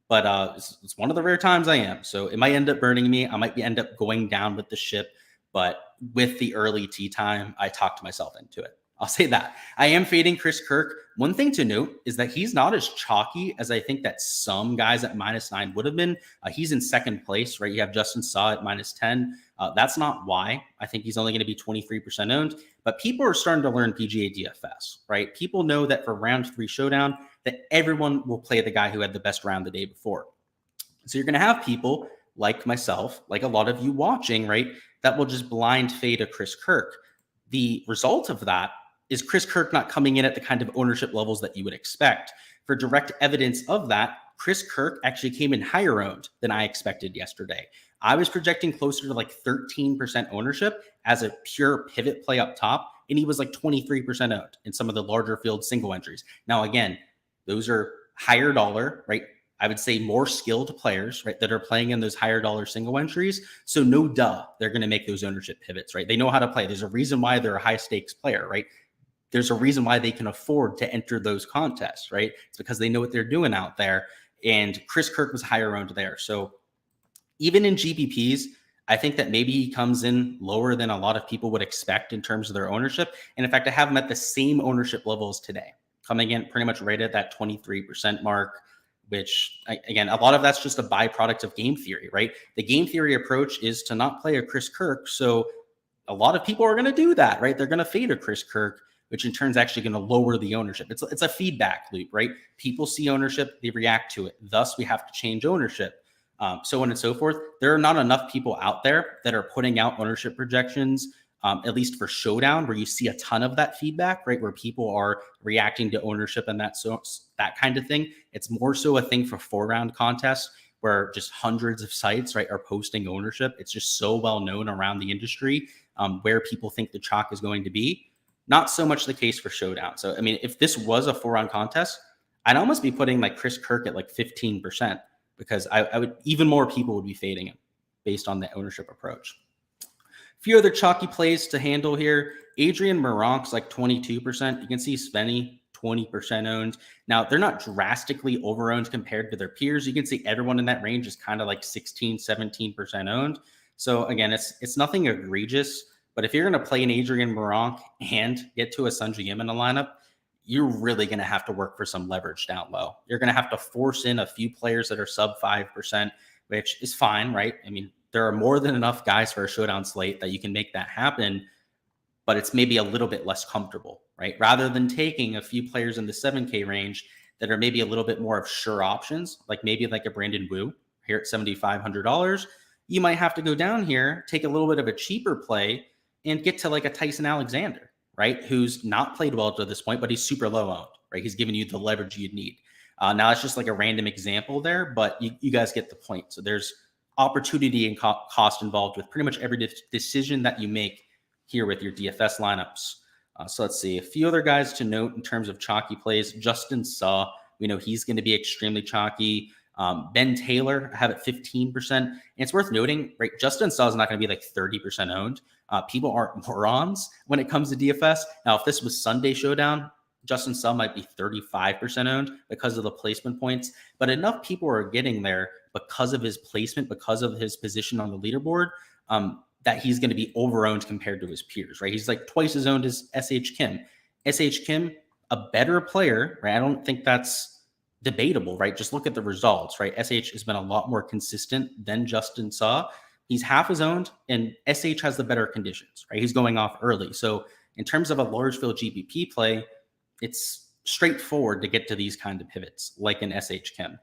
But it's one of the rare times I am. So it might end up burning me. I might end up going down with the ship. But with the early tee time, I talked myself into it. I'll say that. I am fading Chris Kirk. One thing to note is that he's not as chalky as I think that some guys at -9 would have been. He's in second place, right? You have Justin Saw at -10. That's not why. I think he's only going to be 23% owned. But people are starting to learn PGA DFS, right? People know that for round 3 showdown, that everyone will play the guy who had the best round the day before. So you're going to have people like myself, like a lot of you watching, right, that will just blind fade a Chris Kirk. The result of that is Chris Kirk not coming in at the kind of ownership levels that you would expect. For direct evidence of that, Chris Kirk actually came in higher owned than I expected yesterday. I was projecting closer to like 13% ownership. as a pure pivot play up top, and he was like 23% owned in some of the larger field single entries. Now, again, those are higher dollar, right? I would say more skilled players, right, that are playing in those higher dollar single entries. So no duh, they're going to make those ownership pivots, right? They know how to play. There's a reason why they're a high stakes player, right? There's a reason why they can afford to enter those contests, right? It's because they know what they're doing out there. And Chris Kirk was higher owned there. So even in GPPs, I think that maybe he comes in lower than a lot of people would expect in terms of their ownership. And in fact, I have him at the same ownership levels today, coming in pretty much right at that 23% mark, which, again, a lot of that's just a byproduct of game theory, right? The game theory approach is to not play a Chris Kirk. So a lot of people are going to do that, right? They're going to fade a Chris Kirk, which in turn is actually going to lower the ownership. It's a feedback loop, right? People see ownership, they react to it. Thus, we have to change ownership. So on and so forth. There are not enough people out there that are putting out ownership projections, at least for Showdown, where you see a ton of that feedback, right? Where people are reacting to ownership and that kind of thing. It's more so a thing for 4-round contests where just hundreds of sites, right, are posting ownership. It's just so well known around the industry where people think the chalk is going to be. Not so much the case for Showdown. So, I mean, if this was a 4-round contest, I'd almost be putting like Chris Kirk at like 15%. Because I would, even more people would be fading him based on the ownership approach. A few other chalky plays to handle here. Adrian Morank's like 22%. You can see Svenny 20% owned. Now, they're not drastically over-owned compared to their peers. You can see everyone in that range is kind of like 16, 17% owned. So again, it's nothing egregious. But if you're going to play an Adrian Morank and get to a Sungjae Im in a lineup, you're really going to have to work for some leverage down low. You're going to have to force in a few players that are sub 5%, which is fine, right? I mean, there are more than enough guys for a Showdown slate that you can make that happen, but it's maybe a little bit less comfortable, right? Rather than taking a few players in the 7K range that are maybe a little bit more of sure options, like maybe like a Brandon Wu here at $7,500, you might have to go down here, take a little bit of a cheaper play and get to like a Tyson Alexander, right? Who's not played well to this point, but he's super low owned, right? He's giving you the leverage you'd need. Now, it's just like a random example there, but you guys get the point. So there's opportunity and cost involved with pretty much every decision that you make here with your DFS lineups. So let's see. A few other guys to note in terms of chalky plays. Justin Suh, we know he's going to be extremely chalky. Ben Taylor, I have it 15%. And it's worth noting, right? Justin Suh is not going to be like 30% owned. People aren't morons when it comes to DFS. Now, if this was Sunday Showdown, Justin Suh might be 35% owned because of the placement points, but enough people are getting there because of his placement, because of his position on the leaderboard, that he's going to be over-owned compared to his peers, right? He's like twice as owned as SH Kim. SH Kim, a better player, right? I don't think that's debatable, right? Just look at the results, right? SH has been a lot more consistent than Justin Suh. He's half as owned, and SH has the better conditions, right? He's going off early. So in terms of a large field GPP play, it's straightforward to get to these kind of pivots, like an SH Kim.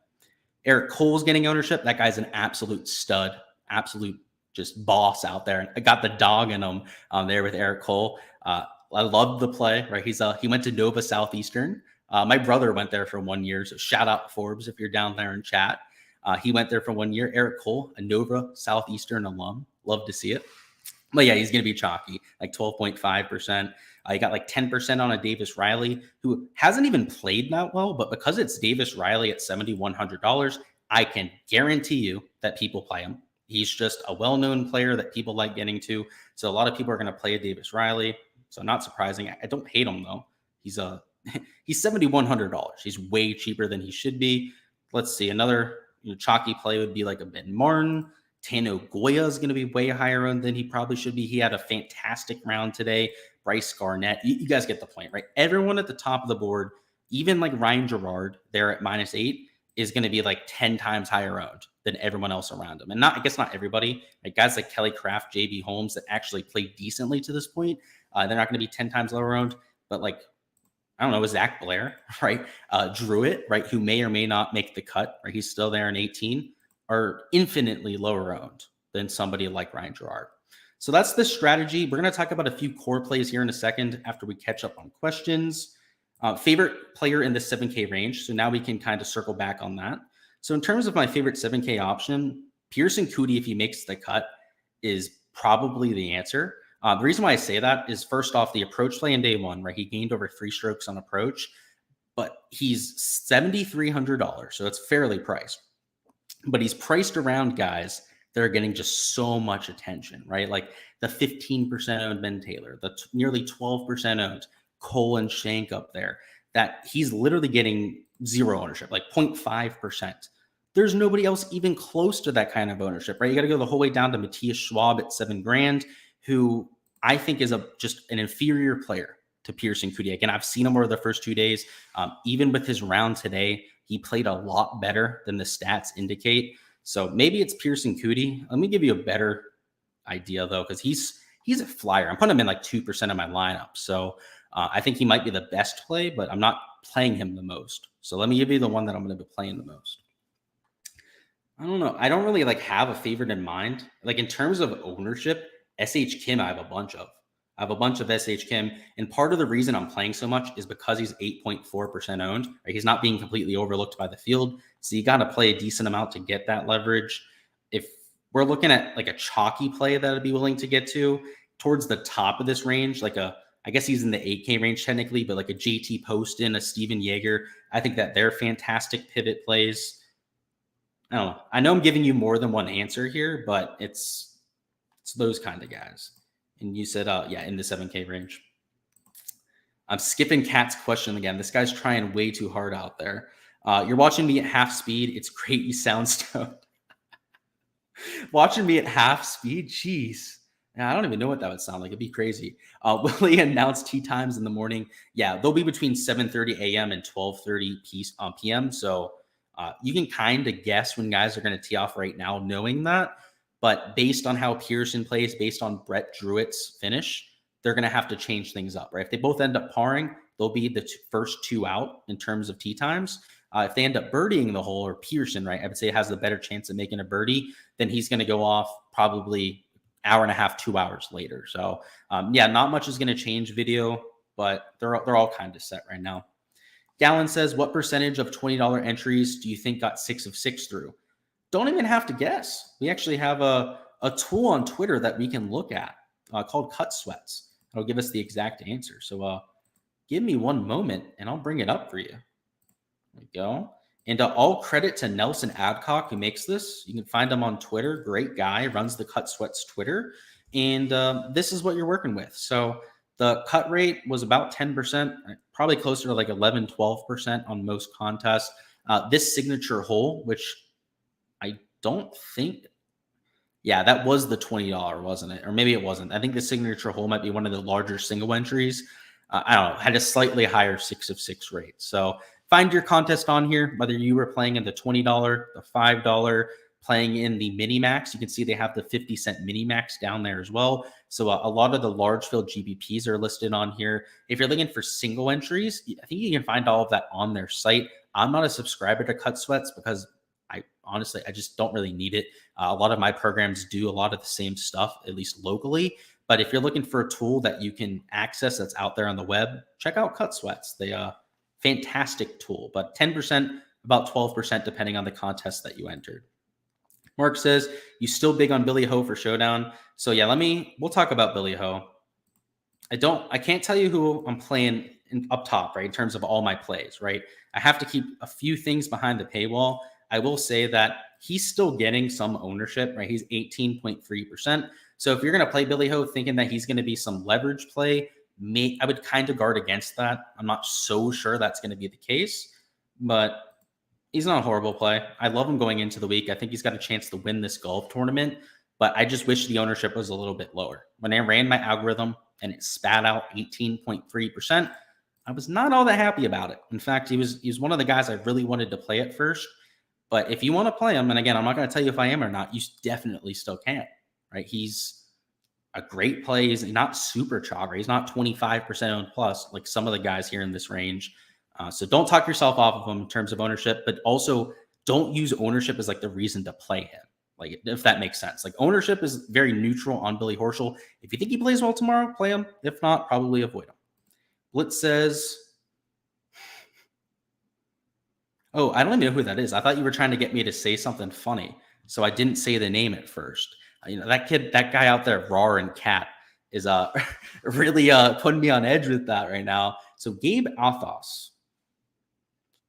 Eric Cole's getting ownership. That guy's an absolute stud, absolute just boss out there. I got the dog in him there with Eric Cole. I love the play, right? He went to Nova Southeastern. My brother went there for 1 year. So shout out Forbes if you're down there in chat. He went there for 1 year. Eric Cole, a Nova Southeastern alum. Love to see it. But yeah, he's going to be chalky, like 12.5%. He got like 10% on a Davis Riley, who hasn't even played that well. But because it's Davis Riley at $7,100, I can guarantee you that people play him. He's just a well-known player that people like getting to. So a lot of people are going to play a Davis Riley. So not surprising. I don't hate him, though. He's $7,100. He's way cheaper than he should be. Let's see. Another chalky play would be like a Ben Martin. Tano Goya is going to be way higher owned than he probably should be. He had a fantastic round today. Bryce Garnett. You guys get the point, right? Everyone at the top of the board, even like Ryan Gerard there at -8, is going to be like 10 times higher owned than everyone else around him. And I guess not everybody. Like guys like Kelly Craft, JB Holmes that actually played decently to this point, they're not going to be 10 times lower owned. But like, I don't know, Zach Blair, right? Druitt, right? Who may or may not make the cut, right? He's still there in 18, are infinitely lower owned than somebody like Ryan Gerard. So that's the strategy. We're going to talk about a few core plays here in a second after we catch up on questions. Favorite player in the 7K range. So now we can kind of circle back on that. So in terms of my favorite 7K option, Pearson Coody, if he makes the cut, is probably the answer. The reason why I say that is first off, the approach play in day one, right? He gained over 3 strokes on approach, but he's $7,300, so it's fairly priced. But he's priced around guys that are getting just so much attention, right? Like the 15% owned Ben Taylor, the nearly 12% owned Cole and Shank up there, that he's literally getting zero ownership, like 0.5%. There's nobody else even close to that kind of ownership, right? You got to go the whole way down to Matthias Schwab at $7,000, who I think is just an inferior player to Pearson Coody. Again, I've seen him over the first 2 days. Even with his round today, he played a lot better than the stats indicate. So maybe it's Pearson Coody. Let me give you a better idea, though, because he's a flyer. I'm putting him in like 2% of my lineup. So I think he might be the best play, but I'm not playing him the most. So let me give you the one that I'm going to be playing the most. I don't know. I don't really like have a favorite in mind. Like in terms of ownership, SH Kim, I have a bunch of. I have a bunch of SH Kim, and part of the reason I'm playing so much is because he's 8.4% owned. Right? He's not being completely overlooked by the field, so you got to play a decent amount to get that leverage. If we're looking at like a chalky play that I'd be willing to get to towards the top of this range, like I guess he's in the 8K range technically, but like a JT Poston, a Steven Yeager, I think that they're fantastic pivot plays. I don't know. I know I'm giving you more than one answer here, but it's those kind of guys. And you said, yeah, in the 7K range. I'm skipping Kat's question again. This guy's trying way too hard out there. You're watching me at half speed. It's great. You sound stoned. Watching me at half speed? Jeez. I don't even know what that would sound like. It'd be crazy. Will he announce tee times in the morning? Yeah, they'll be between 7:30 a.m. and 12:30 p.m. So you can kind of guess when guys are going to tee off right now knowing that. But based on how Pearson plays, based on Brett Druitt's finish, they're going to have to change things up, right? If they both end up parring, they'll be the first two out in terms of tee times. If they end up birdieing the hole, or Pearson, right, I would say has the better chance of making a birdie, then he's going to go off probably hour and a half, 2 hours later. So yeah, not much is going to change video, but they're all kind of set right now. Gallon says, what percentage of $20 entries do you think got 6 of 6 through? Don't even have to guess. We actually have a tool on Twitter that we can look at called Cut Sweats. It'll give us the exact answer. So give me one moment and I'll bring it up for you. There we go. And all credit to Nelson Adcock who makes this. You can find him on Twitter. Great guy, runs the Cut Sweats Twitter. And this is what you're working with. So the cut rate was about 10%, probably closer to like 11, 12% on most contests. This signature hole, which I don't think, yeah, that was the $20, wasn't it? Or maybe it wasn't. I think the signature hole might be one of the larger single entries. I don't know, had a slightly higher 6 of 6 rate. So find your contest on here, whether you were playing in the $20, the $5, playing in the mini max. You can see they have the 50-cent mini max down there as well. So a lot of the large field GPPs are listed on here. If you're looking for single entries, I think you can find all of that on their site. I'm not a subscriber to Cut Sweats because I just don't really need it. A lot of my programs do a lot of the same stuff, at least locally. But if you're looking for a tool that you can access that's out there on the web, check out Cut Sweats. They fantastic tool, but 10%, about 12%, depending on the contest that you entered. Mark says, you still big on Billy Ho for Showdown? So yeah, we'll talk about Billy Ho. I can't tell you who I'm playing up top, right? In terms of all my plays, right? I have to keep a few things behind the paywall. I will say that he's still getting some ownership, right? He's 18.3%. So if you're going to play Billy Ho thinking that he's going to be some leverage play, I would kind of guard against that. I'm not so sure that's going to be the case, but he's not a horrible play. I love him going into the week. I think he's got a chance to win this golf tournament, but I just wish the ownership was a little bit lower. When I ran my algorithm and it spat out 18.3%, I was not all that happy about it. In fact, he was one of the guys I really wanted to play at first. But if you want to play him, and again, I'm not going to tell you if I am or not, you definitely still can, right? He's a great play. He's not super chalker. He's not 25% owned plus like some of the guys here in this range. So don't talk yourself off of him in terms of ownership, but also don't use ownership as like the reason to play him. Like if that makes sense. Like ownership is very neutral on Billy Horschel. If you think he plays well tomorrow, play him. If not, probably avoid him. Blitz says, oh, I don't even know who that is. I thought you were trying to get me to say something funny, so I didn't say the name at first. That guy out there, Rar and Cat, is really putting me on edge with that right now. So Gabe Athos.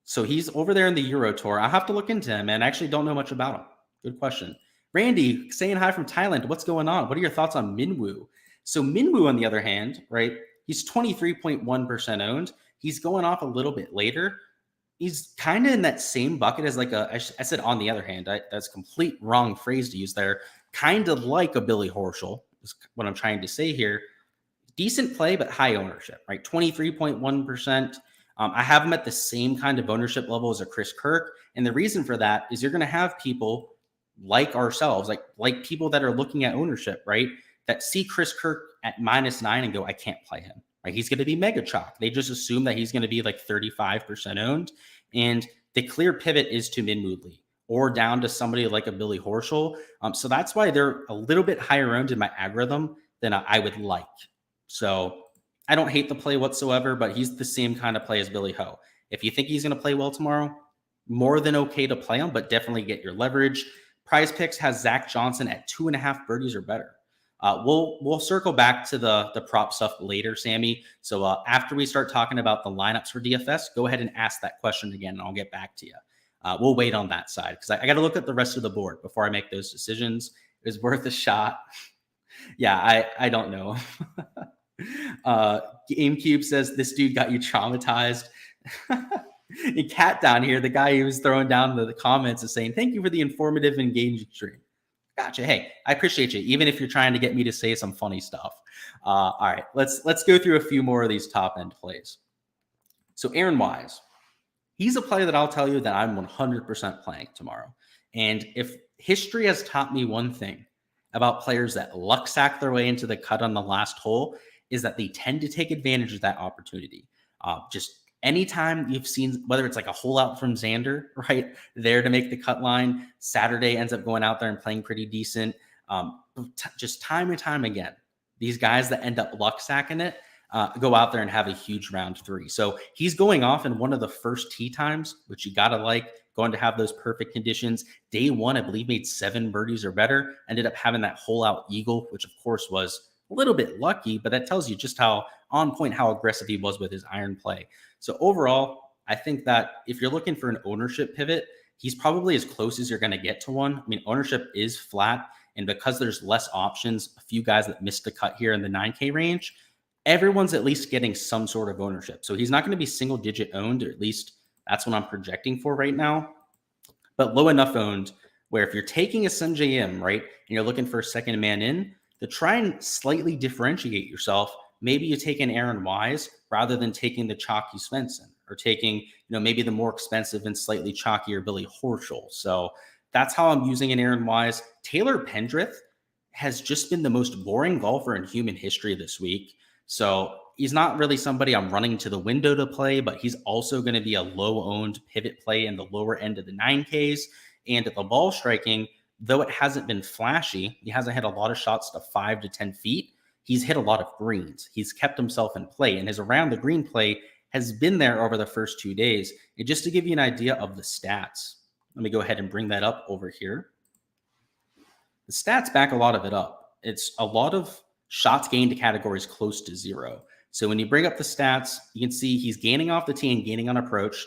So he's over there in the Euro Tour. I have to look into him, and I actually don't know much about him. Good question. Randy, saying hi from Thailand. What's going on? What are your thoughts on Minwoo? So Minwoo, on the other hand, right, he's 23.1% owned. He's going off a little bit later. He's kind of in that same bucket as I said, on the other hand, that's complete wrong phrase to use there. Kind of like a Billy Horschel is what I'm trying to say here. Decent play, but high ownership, right? 23.1%. I have him at the same kind of ownership level as a Chris Kirk. And the reason for that is you're going to have people like ourselves, like people that are looking at ownership, right? That see Chris Kirk at -9 and go, I can't play him, right? He's going to be mega chalk. They just assume that he's going to be like 35% owned. And the clear pivot is to Minwoo Lee or down to somebody like a Billy Horschel. So that's why they're a little bit higher owned in my algorithm than I would like. So I don't hate the play whatsoever, but he's the same kind of play as Billy Ho. If you think he's going to play well tomorrow, more than okay to play him, but definitely get your leverage. Prize Picks has Zach Johnson at 2.5 birdies or better. We'll circle back to the prop stuff later, Sammy. So after we start talking about the lineups for DFS, go ahead and ask that question again, and I'll get back to you. We'll wait on that side because I got to look at the rest of the board before I make those decisions. It was worth a shot. Yeah, I don't know. GameCube says this dude got you traumatized. And Cat down here, the guy who was throwing down the comments, is saying, thank you for the informative, engaging stream. Gotcha. Hey, I appreciate you, even if you're trying to get me to say some funny stuff. All right, let's go through a few more of these top end plays. So Aaron Wise, he's a play that I'll tell you that I'm 100% playing tomorrow. And if history has taught me one thing about players that luck sack their way into the cut on the last hole, is that they tend to take advantage of that opportunity. Just anytime you've seen, whether it's like a hole out from Xander, right, there to make the cut line, Saturday ends up going out there and playing pretty decent. Just time and time again, these guys that end up luck sacking it go out there and have a huge round 3. So he's going off in one of the first tee times, which you got to like, going to have those perfect conditions. Day 1, I believe, made 7 birdies or better, ended up having that hole out eagle, which of course was a little bit lucky, but that tells you just how on point, how aggressive he was with his iron play. So overall, I think that if you're looking for an ownership pivot, he's probably as close as you're going to get to one. I mean, ownership is flat, and because there's less options, a few guys that missed the cut here in the 9K range, everyone's at least getting some sort of ownership. So he's not going to be single digit owned, or at least that's what I'm projecting for right now, but low enough owned where if you're taking a Sungjae Im, right, and you're looking for a second man in, to try and slightly differentiate yourself, maybe you take an Aaron Wise rather than taking the chalky Svensson, or taking, maybe the more expensive and slightly chalkier Billy Horschel. So that's how I'm using an Aaron Wise. Taylor Pendrith has just been the most boring golfer in human history this week. So he's not really somebody I'm running to the window to play, but he's also going to be a low-owned pivot play in the lower end of the 9Ks. And at the ball striking, though it hasn't been flashy, he hasn't hit a lot of shots to 5 to 10 feet. He's hit a lot of greens. He's kept himself in play, and his around the green play has been there over the first 2 days. And just to give you an idea of the stats, let me go ahead and bring that up over here. The stats back a lot of it up. It's a lot of shots gained to categories close to 0. So when you bring up the stats, you can see he's gaining off the tee and gaining on approach,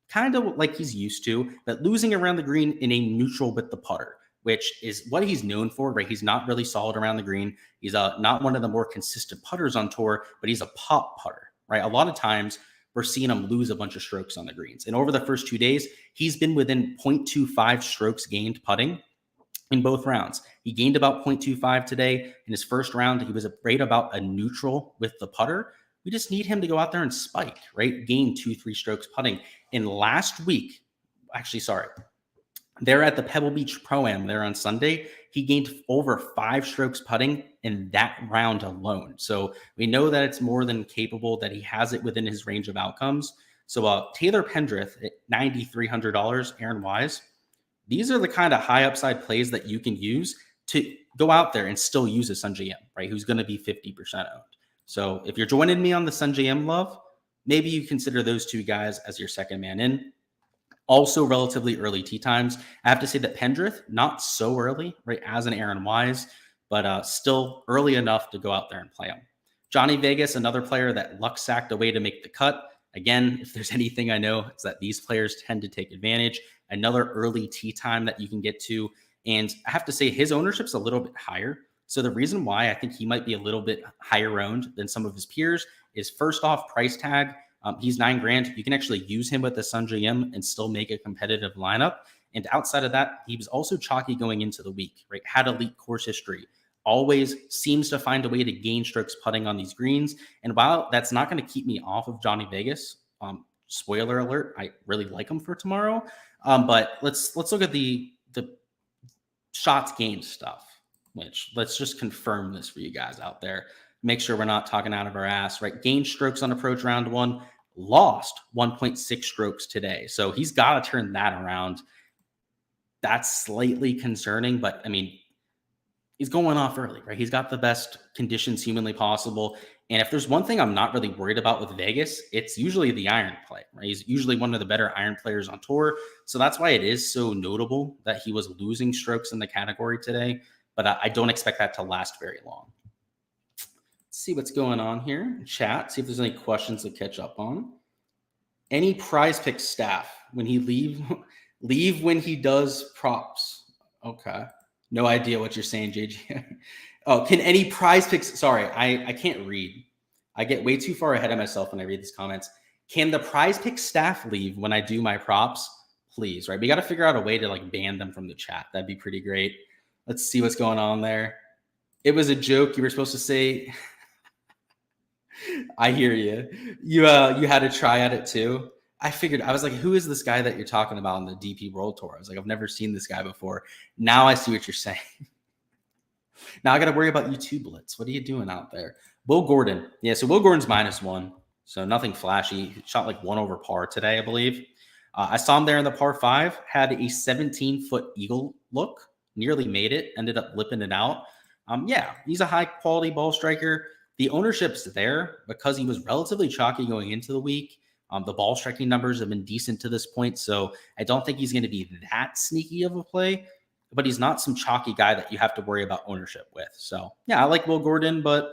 kind of like he's used to, but losing around the green in a neutral with the putter, which is what he's known for, right? He's not really solid around the green. He's not one of the more consistent putters on tour, but he's a pop putter, right? A lot of times we're seeing him lose a bunch of strokes on the greens. And over the first 2 days, he's been within 0.25 strokes gained putting in both rounds. He gained about 0.25 today. In his first round, he was right about a neutral with the putter. We just need him to go out there and spike, right? Gain 2-3 strokes putting. And last week, they're at the Pebble Beach Pro-Am there on Sunday. He gained over 5 strokes putting in that round alone. So we know that it's more than capable, that he has it within his range of outcomes. So Taylor Pendrith at $9,300, Aaron Wise, these are the kind of high upside plays that you can use to go out there and still use a Sungjae Im, right? Who's going to be 50% owned. So if you're joining me on the Sungjae Im love, maybe you consider those 2 guys as your second man in. Also relatively early tee times. I have to say that Pendrith, not so early, right, as an Aaron Wise. but still early enough to go out there and play him. Johnny Vegas, another player that luck sacked away to make the cut. Again, if there's anything I know, it's that these players tend to take advantage. Another early tee time that you can get to. And I have to say, his ownership's a little bit higher. So the reason why I think he might be a little bit higher owned than some of his peers is, first off, price tag. He's $9,000. You can actually use him with the Sun GM and still make a competitive lineup. And outside of that, he was also chalky going into the week, right? Had elite course history. Always seems to find a way to gain strokes putting on these greens. And while that's not going to keep me off of Johnny Vegas, spoiler alert, I really like him for tomorrow. But let's look at the shots gained stuff, which let's just confirm this for you guys out there. Make sure we're not talking out of our ass, right? Gained strokes on approach round 1, lost 1.6 strokes today. So he's got to turn that around. That's slightly concerning, but I mean, he's going off early, right? He's got the best conditions humanly possible. And if there's one thing I'm not really worried about with Vegas, it's usually the iron play, right? He's usually one of the better iron players on tour. So that's why it is so notable that he was losing strokes in the category today. But I don't expect that to last very long. Let's see what's going on here in chat. See if there's any questions to catch up on. Any Prize Pick staff when he leave when he does props? Okay. No idea what you're saying, JG. Oh, can any Prize Picks? Sorry, I can't read. I get way too far ahead of myself when I read these comments. Can the Prize Pick staff leave when I do my props? Please, right? We got to figure out a way to like ban them from the chat. That'd be pretty great. Let's see what's going on there. It was a joke. You were supposed to say. I hear you. You had a try at it too. I figured, I was like, who is this guy that you're talking about on the DP World Tour? I was like, I've never seen this guy before. Now I see what you're saying. Now I got to worry about you too, Blitz. What are you doing out there? Will Gordon. Yeah, so Will Gordon's -1. So nothing flashy. He shot like 1 over par today, I believe. I saw him there in the par 5. Had a 17-foot eagle look. Nearly made it. Ended up lipping it out. Yeah, he's a high-quality ball striker. The ownership's there because he was relatively chalky going into the week. The ball striking numbers have been decent to this point, so I don't think he's going to be that sneaky of a play, but he's not some chalky guy that you have to worry about ownership with. So, yeah, I like Will Gordon, but,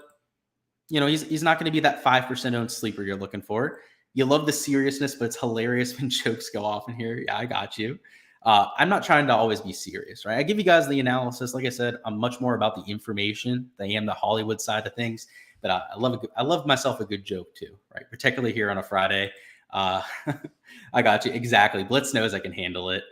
you know, he's not going to be that 5% owned sleeper you're looking for. You love the seriousness, but it's hilarious when jokes go off in here. Yeah, I got you. I'm not trying to always be serious, right? I give you guys the analysis. Like I said, I'm much more about the information than I am the Hollywood side of things. But I love myself a good joke too, right? Particularly here on a Friday. I got you. Exactly. Blitz knows I can handle it.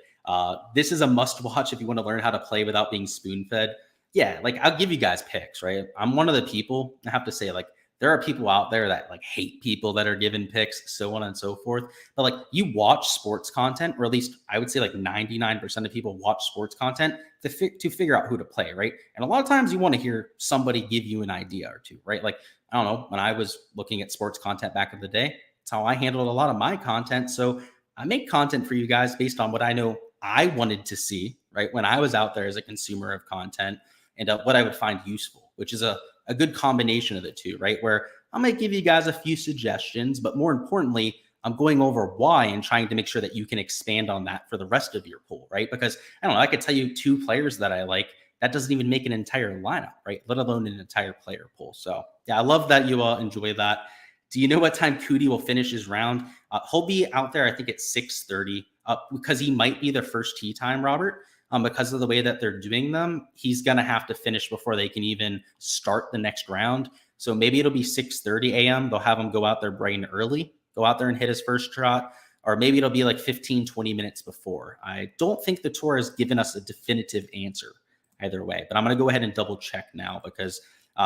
This is a must watch if you want to learn how to play without being spoon fed. Yeah, like I'll give you guys picks, right? I'm one of the people, I have to say, like, there are people out there that like hate people that are given picks, so on and so forth. But like you watch sports content, or at least I would say like 99% of people watch sports content to figure out who to play, right? And a lot of times you want to hear somebody give you an idea or two, right? Like, I don't know, when I was looking at sports content back in the day, that's how I handled a lot of my content. So I make content for you guys based on what I know I wanted to see, right? When I was out there as a consumer of content and what I would find useful, which is a good combination of the two, right? Where I might give you guys a few suggestions, but more importantly, I'm going over why and trying to make sure that you can expand on that for the rest of your pool, right? Because I don't know, I could tell you 2 players that I like. That doesn't even make an entire lineup, right? Let alone an entire player pool. So yeah, I love that you enjoy that. Do you know what time Cootie will finish his round? He'll be out there, I think, at 6:30 because he might be the first tee time, Robert. Because of the way that they're doing them, he's going to have to finish before they can even start the next round. So maybe it'll be 6:30 a.m. They'll have him go out there bright and early, go out there and hit his first shot. Or maybe it'll be like 15, 20 minutes before. I don't think the tour has given us a definitive answer either way. But I'm going to go ahead and double check now because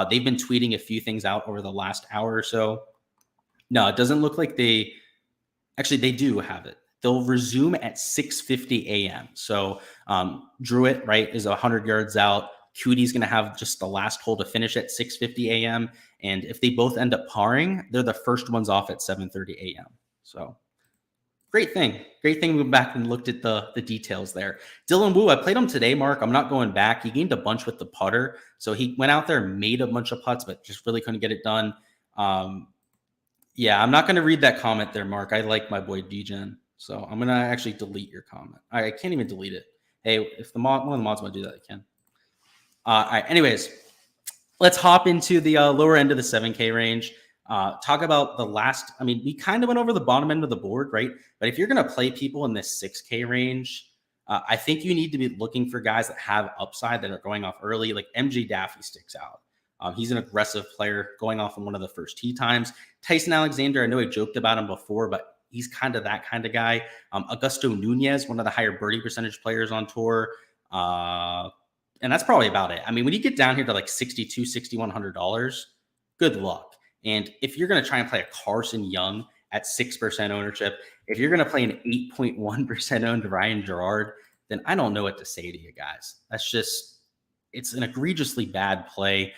they've been tweeting a few things out over the last hour or so. No, it doesn't look like they do have it. They'll resume at 6:50 a.m. So Druitt, right, is 100 yards out. Cootie's going to have just the last hole to finish at 6:50 a.m. And if they both end up parring, they're the first ones off at 7:30 a.m. So great thing. Great thing we went back and looked at the details there. Dylan Wu, I played him today, Mark. I'm not going back. He gained a bunch with the putter. So he went out there and made a bunch of putts, but just really couldn't get it done. Yeah, I'm not going to read that comment there, Mark. I like my boy DGen. So I'm going to actually delete your comment. I can't even delete it. Hey, if one of the mods want to do that, I can. All right. Anyways, let's hop into the lower end of the 7K range. Talk about the last. I mean, we kind of went over the bottom end of the board, right? But if you're going to play people in this 6K range, I think you need to be looking for guys that have upside that are going off early. Like MJ Daffy sticks out. He's an aggressive player going off in one of the first tee times. Tyson Alexander, I know I joked about him before, but he's kind of that kind of guy. Augusto Nunez, one of the higher birdie percentage players on tour. And that's probably about it. I mean, when you get down here to like $6,200, $6,100, good luck. And if you're going to try and play a Carson Young at 6% ownership, if you're going to play an 8.1% owned Ryan Gerard, then I don't know what to say to you guys. That's just, it's an egregiously bad play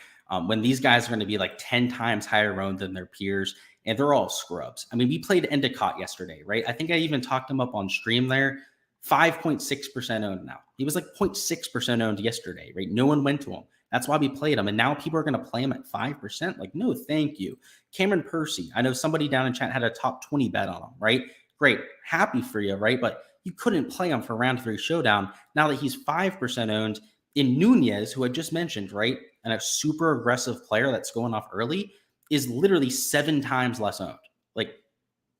when these guys are going to be like 10 times higher owned than their peers, and they're all scrubs. I mean, we played Endicott yesterday, right? I think I even talked him up on stream there. 5.6% owned now. He was like 0.6% owned yesterday, right? No one went to him. That's why we played him. And now people are going to play him at 5%. Like, no, thank you. Cameron Percy. I know somebody down in chat had a top 20 bet on him, right? Great. Happy for you, right? But you couldn't play him for round 3 showdown. Now that he's 5% owned, in Nunez, who I just mentioned, right? And a super aggressive player that's going off early is literally 7 times less owned.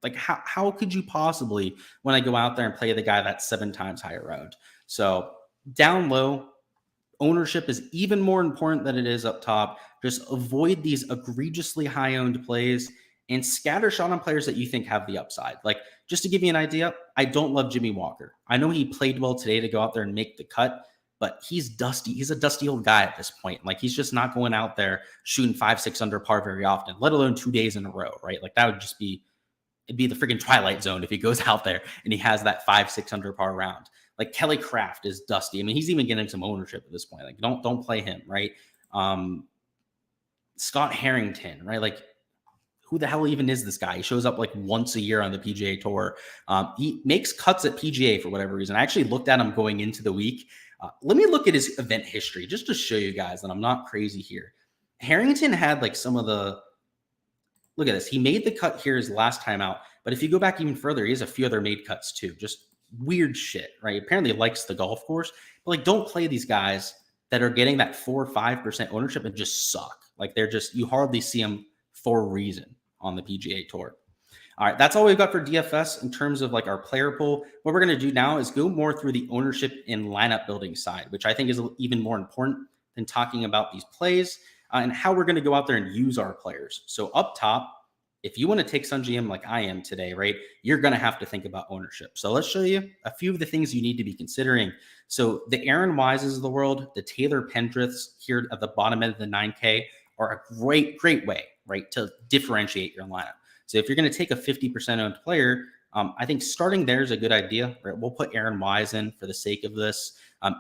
Like how could you possibly, when I go out there and play the guy that's 7 times higher owned? So down low, ownership is even more important than it is up top. Just avoid these egregiously high owned plays and scatter shot on players that you think have the upside. Like, just to give you an idea, I don't love Jimmy Walker. I know he played well today to go out there and make the cut, but he's dusty. He's a dusty old guy at this point. Like, he's just not going out there shooting 5-6 under par very often, let alone 2 days in a row, right? Like, that would just be, it'd be the freaking Twilight Zone if he goes out there and he has that 5-6 under par round. Like, Kelly Craft is dusty. I mean, he's even getting some ownership at this point. Like, don't play him, right? Scott Harrington, right? Like, who the hell even is this guy? He shows up like once a year on the PGA Tour. He makes cuts at PGA for whatever reason. I actually looked at him going into the week. Let me look at his event history just to show you guys that I'm not crazy here. Harrington had like some of the, look at this. He made the cut here his last time out. But if you go back even further, he has a few other made cuts too. Just weird shit, right? Apparently likes the golf course. But like, don't play these guys that are getting that 4 or 5% ownership and just suck. Like, they're just, you hardly see them for a reason on the PGA Tour. All right, that's all we've got for DFS in terms of like our player pool. What we're going to do now is go more through the ownership and lineup building side, which I think is even more important than talking about these plays and how we're going to go out there and use our players. So up top, if you want to take Sun GM like I am today, right, you're going to have to think about ownership. So let's show you a few of the things you need to be considering. So the Aaron Wises of the world, the Taylor Pendriths here at the bottom end of the 9K are a great way, right, to differentiate your lineup. So if you're going to take a 50% owned player, I think starting there is a good idea, right? We'll put Aaron Wise in for the sake of this.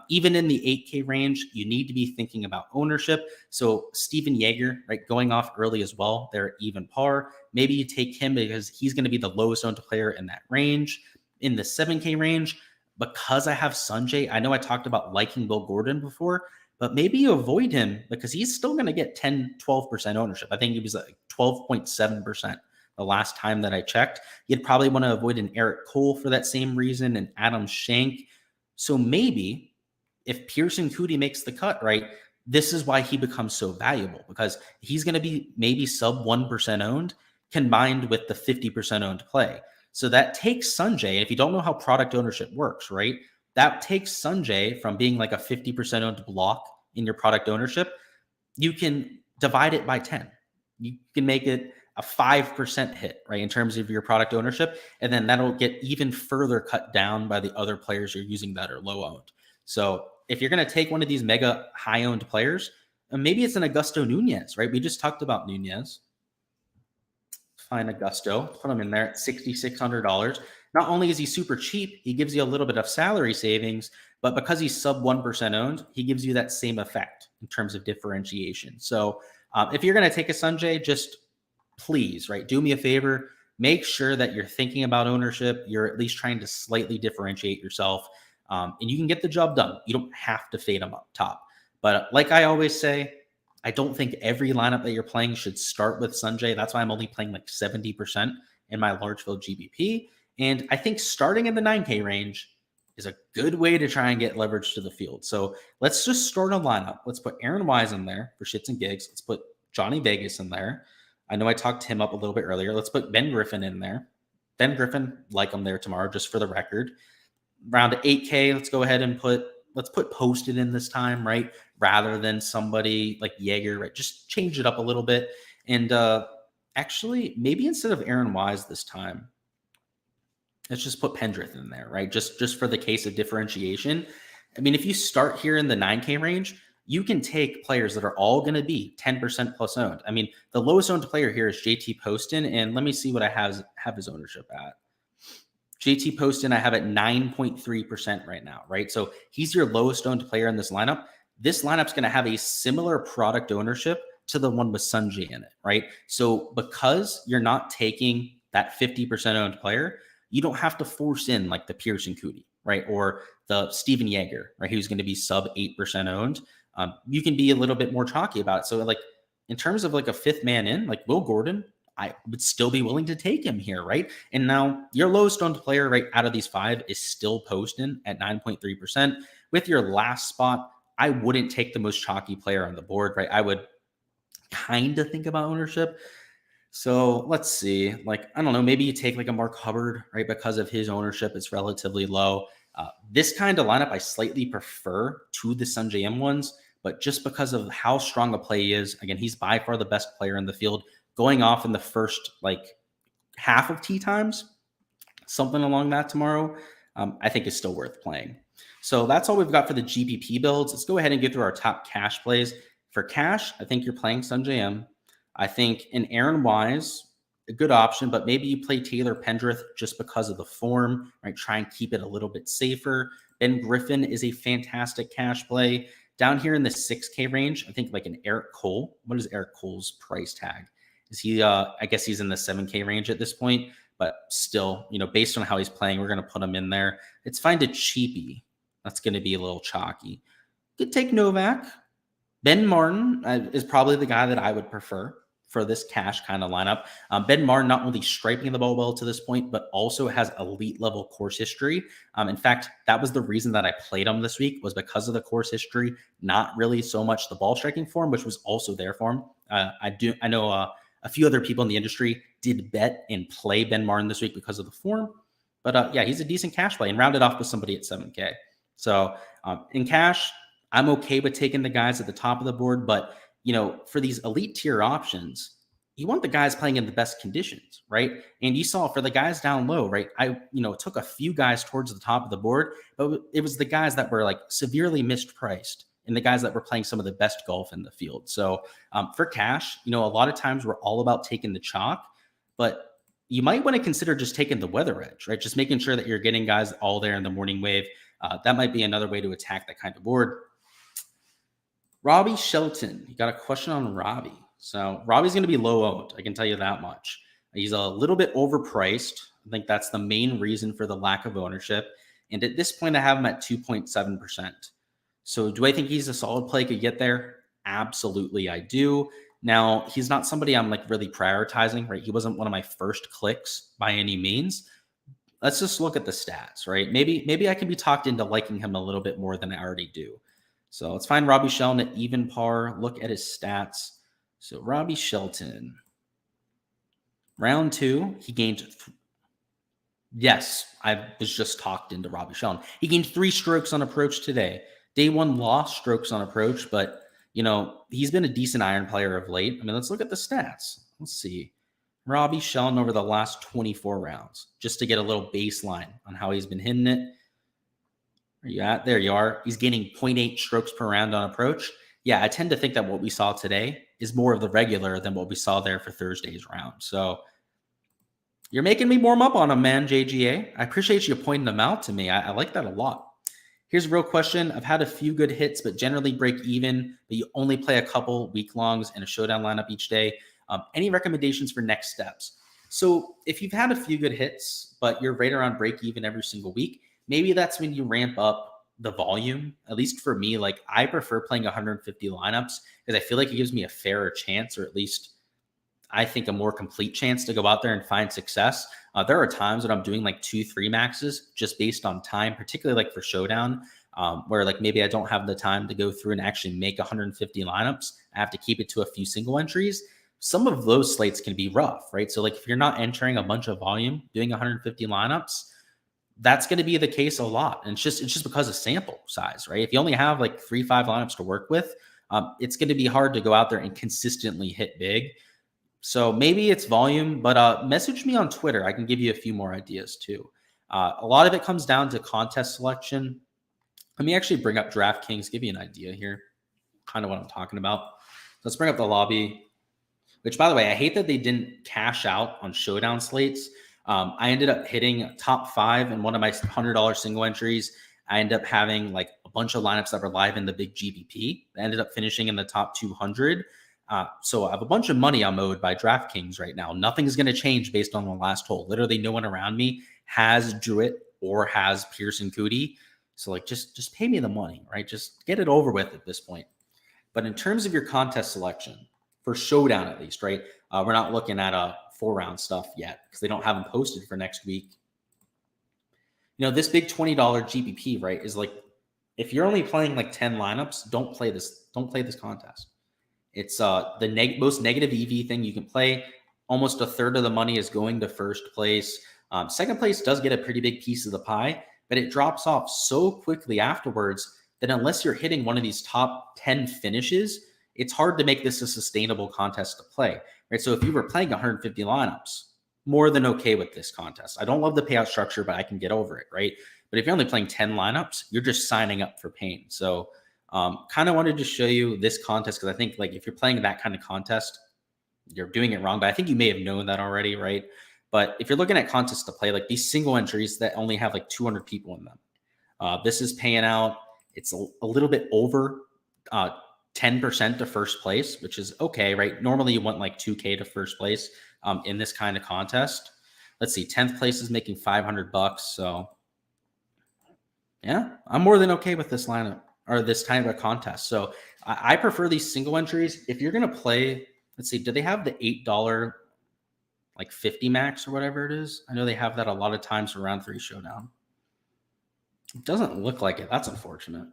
Even in the 8K range, you need to be thinking about ownership. So Steven Yeager, right, going off early as well. They're at even par. Maybe you take him because he's going to be the lowest owned player in that range. In the 7K range, because I have Sanjay, I know I talked about liking Bill Gordon before, but maybe you avoid him because he's still going to get 10, 12% ownership. I think he was like 12.7% the last time that I checked. You'd probably want to avoid an Eric Cole for that same reason and Adam Shank. So maybe if Pearson Coody makes the cut, right, this is why he becomes so valuable, because he's going to be maybe sub 1% owned combined with the 50% owned play. So that takes Sanjay, if you don't know how product ownership works, right, that takes Sanjay from being like a 50% owned block in your product ownership. You can divide it by 10. You can make it a 5% hit, right, in terms of your product ownership. And then that'll get even further cut down by the other players you're using that are low owned. So if you're going to take one of these mega high owned players, maybe it's an Augusto Nunez, right? We just talked about Nunez. Find Augusto, put him in there at $6,600. Not only is he super cheap, he gives you a little bit of salary savings, but because he's sub 1% owned, he gives you that same effect in terms of differentiation. So if you're going to take a Sanjay, just please, right, do me a favor, make sure that you're thinking about ownership. You're at least trying to slightly differentiate yourself, and you can get the job done. You don't have to fade them up top. But like I always say, I don't think every lineup that you're playing should start with Sanjay. That's why I'm only playing like 70% in my large field GBP. And I think starting in the 9K range, is a good way to try and get leverage to the field. So let's just start a lineup. Let's put Aaron Wise in there for shits and gigs. Let's put Johnny Vegas in there. I know I talked him up a little bit earlier. Let's put Ben Griffin in there. Ben Griffin, like him there tomorrow, just for the record. Round 8K, let's go ahead and let's put Posted in this time, right? Rather than somebody like Jaeger, right? Just change it up a little bit. And actually, maybe instead of Aaron Wise this time, let's just put Pendrith in there, right? Just for the case of differentiation. I mean, if you start here in the 9K range, you can take players that are all going to be 10% plus owned. I mean, the lowest owned player here is JT Poston, and let me see what I have his ownership at. JT Poston, I have at 9.3% right now, right? So he's your lowest owned player in this lineup. This lineup's going to have a similar product ownership to the one with Sanjay in it, right? So because you're not taking that 50% owned player, you don't have to force in like the Pearson Cootie, right? Or the Steven Jaeger, right? Who's going to be sub 8% owned. You can be a little bit more chalky about it. So like in terms of like a fifth man in, like Will Gordon, I would still be willing to take him here, right? And now your lowest owned player right out of these 5 is still Poston at 9.3%. With your last spot, I wouldn't take the most chalky player on the board, right? I would kind of think about ownership. So let's see, like, I don't know, maybe you take like a Mark Hubbard, right? Because of his ownership, it's relatively low. This kind of lineup I slightly prefer to the Sanjay M ones, but just because of how strong a play he is, again, he's by far the best player in the field. Going off in the first like half of tee times, something along that tomorrow, I think is still worth playing. So that's all we've got for the GPP builds. Let's go ahead and get through our top cash plays. For cash, I think you're playing Sanjay M. I think an Aaron Wise, a good option, but maybe you play Taylor Pendrith just because of the form, right? Try and keep it a little bit safer. Ben Griffin is a fantastic cash play. Down here in the 6K range, I think like an Eric Cole. What is Eric Cole's price tag? Is he, I guess he's in the 7K range at this point, but still, based on how he's playing, we're going to put him in there. It's fine to cheapy. That's going to be a little chalky. Could take Novak. Ben Martin is probably the guy that I would prefer for this cash kind of lineup. Ben Martin not only striping the ball well to this point, but also has elite level course history. In fact, that was the reason that I played him this week, was because of the course history, not really so much the ball striking form, which was also there for him. I know a few other people in the industry did bet and play Ben Martin this week because of the form. But yeah, he's a decent cash play and rounded off with somebody at 7K. So in cash, I'm okay with taking the guys at the top of the board, but for these elite tier options, you want the guys playing in the best conditions, right? And you saw for the guys down low, right? I took a few guys towards the top of the board, but it was the guys that were like severely mispriced and the guys that were playing some of the best golf in the field. So for cash, a lot of times we're all about taking the chalk, but you might want to consider just taking the weather edge, right? Just making sure that you're getting guys all there in the morning wave. That might be another way to attack that kind of board. Robbie Shelton, you got a question on Robbie. So Robbie's going to be low owned. I can tell you that much. He's a little bit overpriced. I think that's the main reason for the lack of ownership. And at this point, I have him at 2.7%. So do I think he's a solid play, could get there? Absolutely, I do. Now, he's not somebody I'm like really prioritizing, right? He wasn't one of my first clicks by any means. Let's just look at the stats, right? Maybe I can be talked into liking him a little bit more than I already do. So let's find Robbie Shelton at even par. Look at his stats. So Robbie Shelton, round 2, he gained. Yes, I was just talked into Robbie Shelton. He gained 3 strokes on approach today. Day 1 lost strokes on approach, but he's been a decent iron player of late. I mean, let's look at the stats. Let's see. Robbie Shelton over the last 24 rounds, just to get a little baseline on how he's been hitting it. Where you at? There you are. He's gaining 0.8 strokes per round on approach. Yeah, I tend to think that what we saw today is more of the regular than what we saw there for Thursday's round. So you're making me warm up on him, man, JGA. I appreciate you pointing them out to me. I like that a lot. Here's a real question. I've had a few good hits, but generally break even, but you only play a couple week longs and a showdown lineup each day. Any recommendations for next steps? So if you've had a few good hits, but you're right around break even every single week, maybe that's when you ramp up the volume. At least for me, like I prefer playing 150 lineups because I feel like it gives me a fairer chance, or at least I think, a more complete chance to go out there and find success. There are times when I'm doing like 2-3 maxes just based on time, particularly like for Showdown, where like maybe I don't have the time to go through and actually make 150 lineups. I have to keep it to a few single entries. Some of those slates can be rough, right? So like if you're not entering a bunch of volume, doing 150 lineups, that's going to be the case a lot. And it's just because of sample size, right? If you only have like 3-5 lineups to work with, it's going to be hard to go out there and consistently hit big. So maybe it's volume, but message me on Twitter. I can give you a few more ideas too. A lot of it comes down to contest selection. Let me actually bring up Draftkings, give you an idea here, kind of what I'm talking about. Let's bring up the lobby, which, by the way, I hate that they didn't cash out on Showdown slates. I ended up hitting top 5 in one of my $100 single entries. I ended up having like a bunch of lineups that were live in the big GBP. I ended up finishing in the top 200. So I have a bunch of money I'm owed by DraftKings right now. Nothing's going to change based on the last hole. Literally no one around me has Druid or has Pearson Cootie. So like, just pay me the money, right? Just get it over with at this point. But in terms of your contest selection, for Showdown at least, right? We're not looking at 4-round stuff yet because they don't have them posted for next week. You know, this big $20 GBP, right, is like, if you're only playing like 10 lineups, don't play this contest. It's the most negative EV thing you can play. Almost a third of the money is going to first place. Second place does get a pretty big piece of the pie, but it drops off so quickly afterwards that unless you're hitting one of these top 10 finishes, it's hard to make this a sustainable contest to play, right? So if you were playing 150 lineups, more than okay with this contest. I don't love the payout structure, but I can get over it, right? But if you're only playing 10 lineups, you're just signing up for pain. So kind of wanted to show you this contest because I think like if you're playing that kind of contest, you're doing it wrong. But I think you may have known that already, right? But if you're looking at contests to play, like these single entries that only have like 200 people in them, this is paying out. It's a little bit over 10% to first place, which is okay, right? Normally you want like 2K to first place in this kind of contest. Let's see, 10th place is making $500. So yeah, I'm more than okay with this lineup or this kind of a contest. So I prefer these single entries. If you're going to play, let's see, do they have the $8 like 50 max or whatever it is? I know they have that a lot of times for round 3 Showdown. It doesn't look like it. That's unfortunate.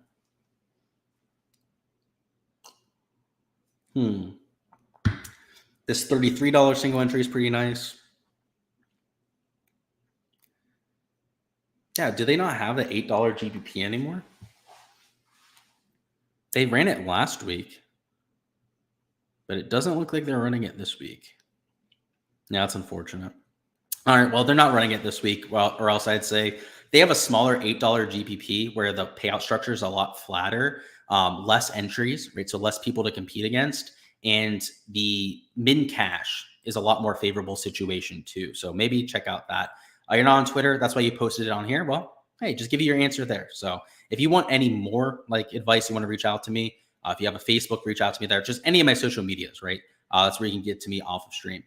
This $33 single entry is pretty nice. Yeah, do they not have the $8 GBP anymore? They ran it last week, but it doesn't look like they're running it this week. Yeah, that's unfortunate. All right, well, they're not running it this week, well, or else I'd say they have a smaller $8 GPP where the payout structure is a lot flatter, less entries, right? So less people to compete against, and the min cash is a lot more favorable situation too. So maybe check out that. You're not on Twitter, that's why you posted it on here. Well, hey, just give you your answer there. So if you want any more like advice, you want to reach out to me. If you have a Facebook, reach out to me there. Just any of my social medias, right? That's where you can get to me off of stream.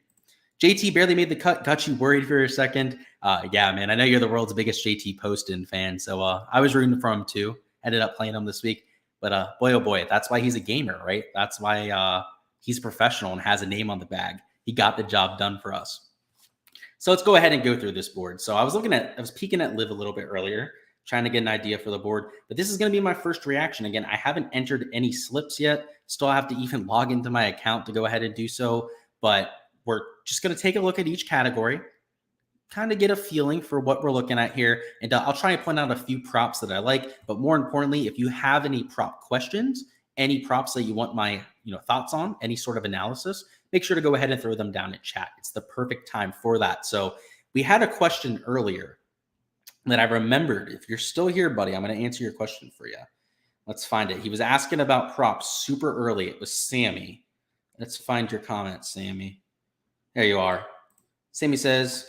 JT barely made the cut. Got you worried for a second. Yeah, man, I know you're the world's biggest JT Poston fan, so I was rooting for him too. Ended up playing him this week, but boy, oh boy, that's why he's a gamer, right? That's why he's professional and has a name on the bag. He got the job done for us. So let's go ahead and go through this board. So I was peeking at Liv a little bit earlier, trying to get an idea for the board, but this is going to be my first reaction. Again, I haven't entered any slips yet. Still have to even log into my account to go ahead and do so, but we're just going to take a look at each category, kind of get a feeling for what we're looking at here. And I'll try and point out a few props that I like, but more importantly, if you have any prop questions, any props that you want my thoughts on, any sort of analysis, make sure to go ahead and throw them down in chat. It's the perfect time for that. So we had a question earlier that I remembered. If you're still here, buddy, I'm going to answer your question for you. Let's find it. He was asking about props super early. It was Sammy. Let's find your comment, Sammy. There you are. Sammy says,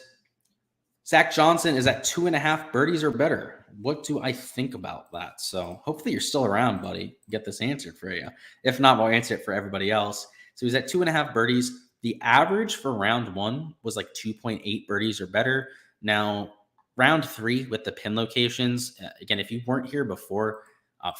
Zach Johnson is at 2.5 birdies or better. What do I think about that? So hopefully you're still around, buddy. Get this answered for you. If not, we'll answer it for everybody else. So he's at 2.5 birdies. The average for round 1 was like 2.8 birdies or better. Now, round 3 with the pin locations, again, if you weren't here before, Uh,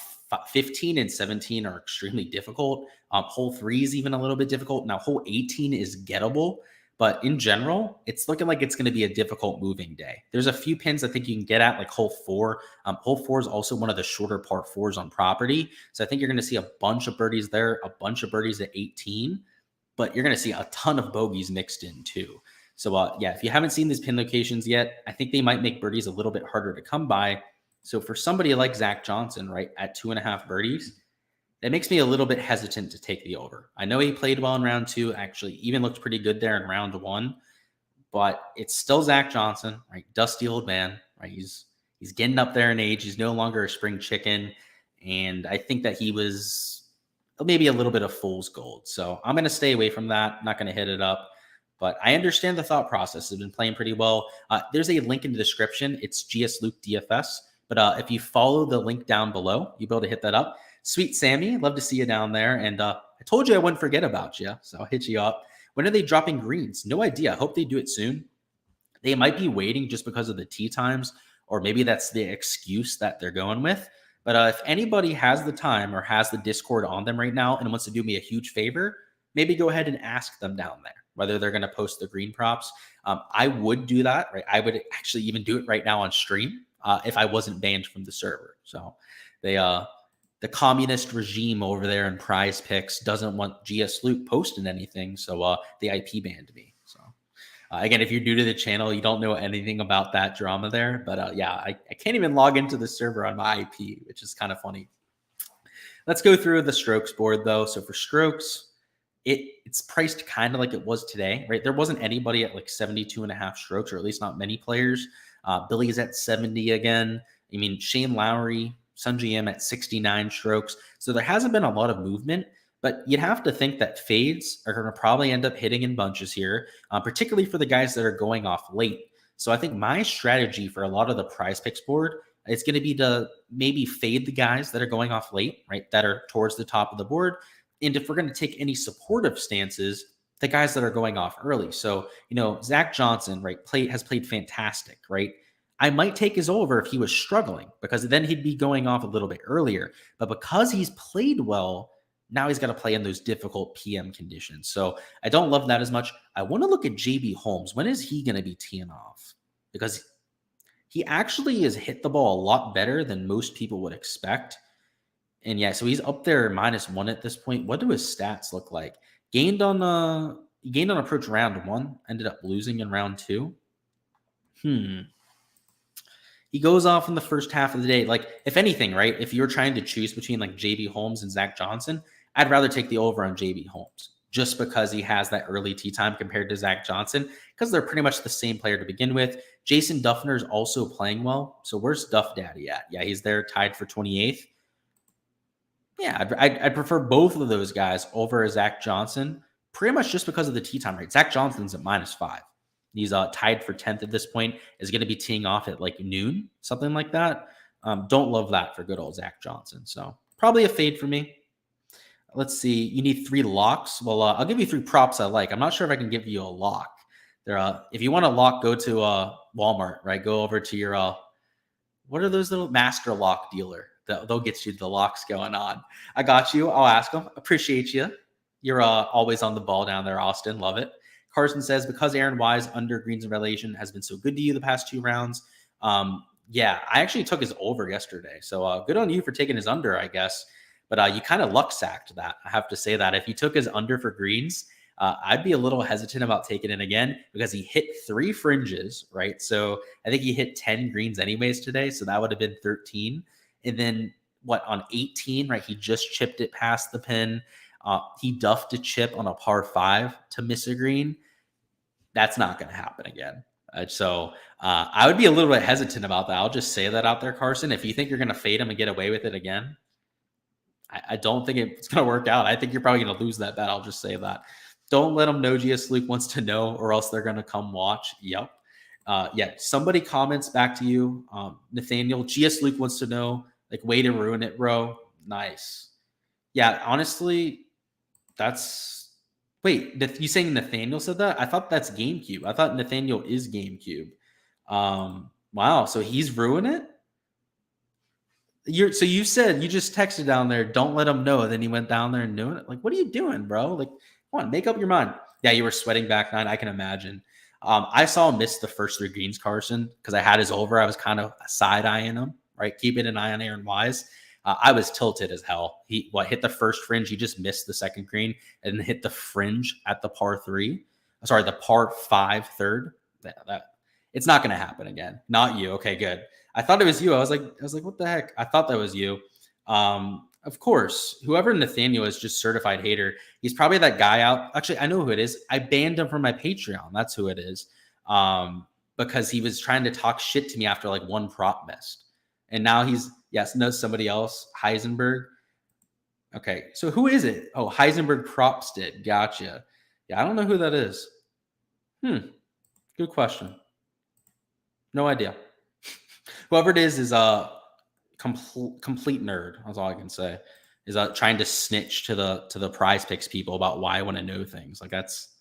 15 and 17 are extremely difficult. Hole 3 is even a little bit difficult. Now, hole 18 is gettable, but in general, it's looking like it's going to be a difficult moving day. There's a few pins I think you can get at, like hole 4. Hole 4 is also one of the shorter part 4s on property. So I think you're going to see a bunch of birdies there, a bunch of birdies at 18, but you're going to see a ton of bogeys mixed in too. So yeah, if you haven't seen these pin locations yet, I think they might make birdies a little bit harder to come by. So for somebody like Zach Johnson, right, at 2.5 birdies, that makes me a little bit hesitant to take the over. I know he played well in round 2, actually even looked pretty good there in round 1, but it's still Zach Johnson, right? Dusty old man, right? He's getting up there in age. He's no longer a spring chicken. And I think that he was maybe a little bit of fool's gold. So I'm going to stay away from that. I'm not going to hit it up. But I understand the thought process. Has been playing pretty well. There's a link in the description. It's Gsluke DFS. But if you follow the link down below, you'll be able to hit that up. Sweet Sammy, love to see you down there. And I told you I wouldn't forget about you, so I'll hit you up. When are they dropping greens? No idea. I hope they do it soon. They might be waiting just because of the tee times, or maybe that's the excuse that they're going with. But if anybody has the time or has the Discord on them right now and wants to do me a huge favor, maybe go ahead and ask them down there whether they're going to post the green props. I would do that, right? I would actually even do it right now on stream if I wasn't banned from the server. So the communist regime over there in Prize Picks doesn't want Gsluke posting anything, so they IP banned me. So again, if you're new to the channel, you don't know anything about that drama there, but yeah, I can't even log into the server on my IP, which is kind of funny. Let's go through the strokes board though. So for strokes, it's priced kind of like it was today, right? There wasn't anybody at like 72.5 strokes, or at least not many players. Billy's at 70 again. I mean, Shane Lowry, Sun GM at 69 strokes. So there hasn't been a lot of movement, but you'd have to think that fades are going to probably end up hitting in bunches here, particularly for the guys that are going off late. So I think my strategy for a lot of the Prize Picks board is going to be to maybe fade the guys that are going off late, right? That are towards the top of the board. And if we're going to take any supportive stances, the guys that are going off early. So, Zach Johnson, right, has played fantastic, right? I might take his over if he was struggling, because then he'd be going off a little bit earlier. But because he's played well, now he's got to play in those difficult PM conditions. So I don't love that as much. I want to look at JB Holmes. When is he going to be teeing off? Because he actually has hit the ball a lot better than most people would expect. And yeah, so he's up there -1 at this point. What do his stats look like? Gained on approach round 1, ended up losing in round 2. He goes off in the first half of the day. Like, if anything, right, if you're trying to choose between like JB Holmes and Zach Johnson, I'd rather take the over on JB Holmes, just because he has that early tee time compared to Zach Johnson, because they're pretty much the same player to begin with. Jason Duffner is also playing well. So where's Duff Daddy at? Yeah, he's there tied for 28th. Yeah, I'd prefer both of those guys over Zach Johnson, pretty much just because of the tee time rate. Zach Johnson's at -5. He's tied for 10th at this point, is going to be teeing off at like noon, something like that. Don't love that for good old Zach Johnson. So probably a fade for me. Let's see. You need 3 locks. Well, I'll give you 3 props I like. I'm not sure if I can give you a lock. If you want a lock, go to Walmart, right? Go over to your, what are those little master lock dealer? They'll get you the locks going on. I got you. I'll ask them. Appreciate you. You're always on the ball down there, Austin. Love it. Carson says, because Aaron Wise under greens and relegation has been so good to you the past 2 rounds. Yeah, I actually took his over yesterday. So good on you for taking his under, I guess. But you kind of luck sacked that. I have to say that. If you took his under for greens, I'd be a little hesitant about taking it again, because he hit 3 fringes, right? So I think he hit 10 greens anyways today. So that would have been 13. And then on 18, right? He just chipped it past the pin. He duffed a chip on a par 5 to miss a green. That's not going to happen again. So I would be a little bit hesitant about that. I'll just say that out there, Carson. If you think you're going to fade him and get away with it again, I don't think it's going to work out. I think you're probably going to lose that bet. I'll just say that. Don't let them know Gsluke wants to know, or else they're going to come watch. Yep. Yeah. Somebody comments back to you. Nathaniel, Gsluke wants to know. Like, way to ruin it, bro. Nice. Yeah, honestly, wait, you saying Nathaniel said that? I thought that's GameCube. I thought Nathaniel is GameCube. Wow, so he's ruined it? So you said you just texted down there, don't let him know. Then you went down there and doing it. Like, what are you doing, bro? Like, come on, make up your mind. Yeah, you were sweating back nine. I can imagine. I saw him miss the first three greens, Carson, because I had his over. I was kind of side eyeing him, right? Keeping an eye on Aaron Wise. I was tilted as hell. He hit the first fringe. He just missed the second green and then hit the fringe at the par three. Sorry, the par five third. It's not going to happen again. Not you. Okay, good. I thought it was you. I was like, what the heck? I thought that was you. Of course, whoever Nathaniel is, just certified hater. He's probably that guy out. Actually, I know who it is. I banned him from my Patreon. That's who it is. Because he was trying to talk shit to me after like one prop missed. And now he's, knows somebody else, Heisenberg. Okay, so who is it? Oh, Heisenberg props did. Gotcha. Yeah, I don't know who that is. Good question. No idea. Whoever it is a complete nerd. That's all I can say. Is trying to snitch to the Prize Picks people about why I want to know things. Like, that's,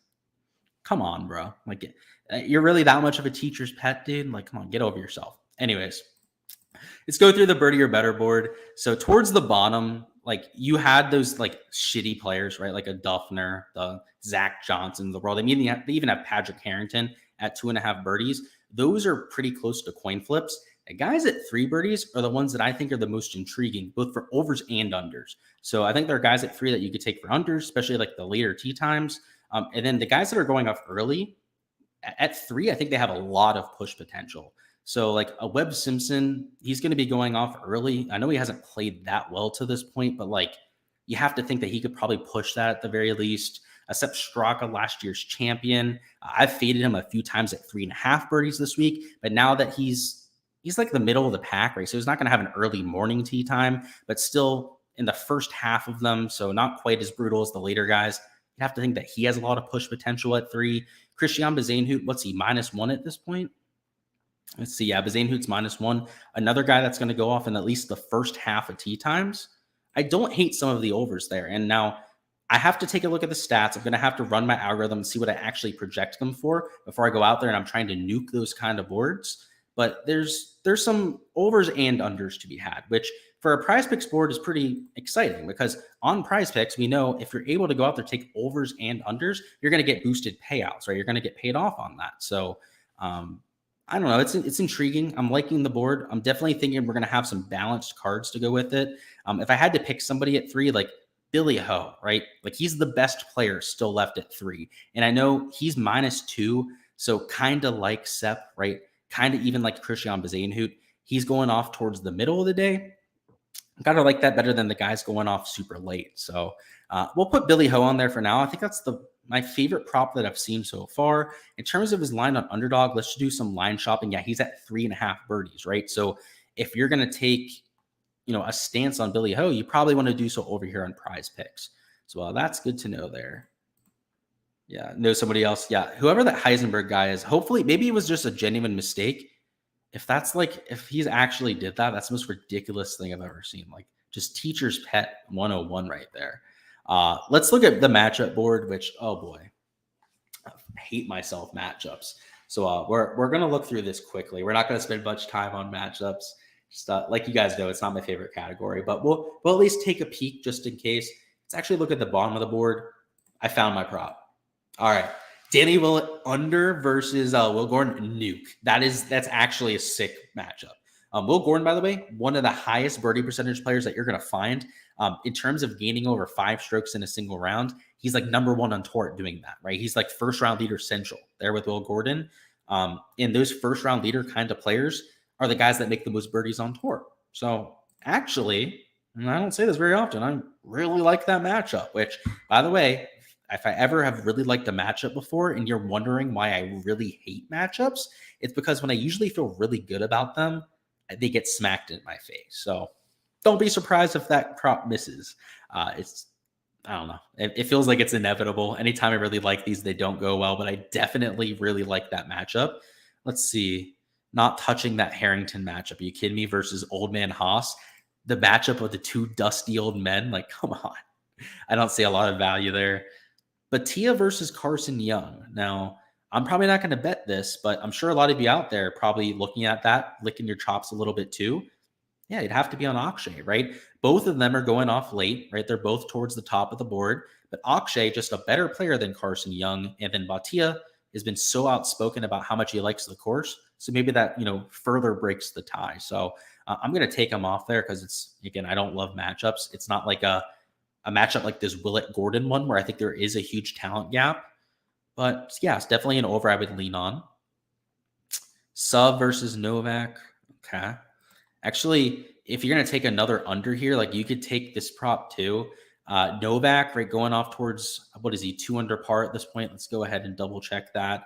come on, bro. Like, you're really that much of a teacher's pet, dude? Like, come on, get over yourself. Anyways, let's go through the birdie or better board. So towards the bottom, like, you had those like shitty players, right? Like a Duffner, the Zach Johnson, the world. They even have Patrick Harrington at 2.5 birdies. Those are pretty close to coin flips. The guys at 3 birdies are the ones that I think are the most intriguing, both for overs and unders. So I think there are guys at 3 that you could take for unders, especially like the later tee times. And then the guys that are going off early at 3, I think they have a lot of push potential. So like a Webb Simpson, he's going to be going off early. I know he hasn't played that well to this point, but like you have to think that he could probably push that at the very least. Sepp Straka, last year's champion. I've faded him a few times at 3.5 birdies this week, but now that he's like the middle of the pack, right? So he's not going to have an early morning tee time, but still in the first half of them. So not quite as brutal as the later guys. You have to think that he has a lot of push potential at 3. Christian Bezainhout, what's he, -1 at this point? Let's see. Yeah, Bezainhout's -1. Another guy that's going to go off in at least the first half of tee times. I don't hate some of the overs there. And now I have to take a look at the stats. I'm going to have to run my algorithm and see what I actually project them for before I go out there and I'm trying to nuke those kind of boards. But there's some overs and unders to be had, which for a Prize Picks board is pretty exciting because on Prize Picks, we know if you're able to go out there, take overs and unders, you're going to get boosted payouts, right? You're going to get paid off on that. So I don't know. It's intriguing. I'm liking the board. I'm definitely thinking we're going to have some balanced cards to go with it. If I had to pick somebody at 3, like Billy Ho, right? Like he's the best player still left at 3. And I know he's -2. So kind of like Sepp, right? Kind of even like Christian Bezainhout. He's going off towards the middle of the day. Gotta like that better than the guys going off super late. So we'll put Billy Ho on there for now. I think that's my favorite prop that I've seen so far. In terms of his line on underdog, let's just do some line shopping. Yeah, he's at 3.5 birdies, right? So if you're going to take, a stance on Billy Ho, you probably want to do so over here on Prize Picks. So that's good to know there. Yeah, know somebody else. Yeah, whoever that Heisenberg guy is, hopefully, maybe it was just a genuine mistake. If he's actually did that, that's the most ridiculous thing I've ever seen. Like just teacher's pet 101 right there. Let's look at the matchup board, which, oh boy, I hate myself matchups. So we're going to look through this quickly. We're not going to spend much time on matchups. Just like you guys know, it's not my favorite category, but we'll at least take a peek just in case. Let's actually look at the bottom of the board. I found my prop. All right. Danny Willett under versus Will Gordon nuke. That's actually a sick matchup. Will Gordon, by the way, one of the highest birdie percentage players that you're going to find. In terms of gaining over 5 strokes in a single round, he's like #1 on tour at doing that, right? He's like first round leader central there with Will Gordon. And those first round leader kind of players are the guys that make the most birdies on tour. So actually, and I don't say this very often, I really like that matchup, which, by the way, if I ever have really liked a matchup before and you're wondering why I really hate matchups, it's because when I usually feel really good about them, they get smacked in my face. So don't be surprised if that prop misses. I don't know. It feels like it's inevitable. Anytime I really like these, they don't go well, but I definitely really like that matchup. Let's see. Not touching that Harrington matchup. Are you kidding me? Versus Old Man Haas. The matchup of the 2 dusty old men. Like, come on. I don't see a lot of value there. Batia versus Carson Young. Now, I'm probably not going to bet this, but I'm sure a lot of you out there are probably looking at that, licking your chops a little bit too. Yeah, it'd have to be on Akshay, right? Both of them are going off late, right? They're both towards the top of the board, but Akshay, just a better player than Carson Young, and then Bhatia has been so outspoken about how much he likes the course. So maybe that, further breaks the tie. So I'm going to take him off there because it's, again, I don't love matchups. It's not like a matchup like this Willett Gordon one where I think there is a huge talent gap. But yeah, it's definitely an over I would lean on. Sub versus Novak. Okay. Actually, if you're going to take another under here, like you could take this prop too. Novak, right, going off towards, what is he, 2 under par at this point? Let's go ahead and double check that.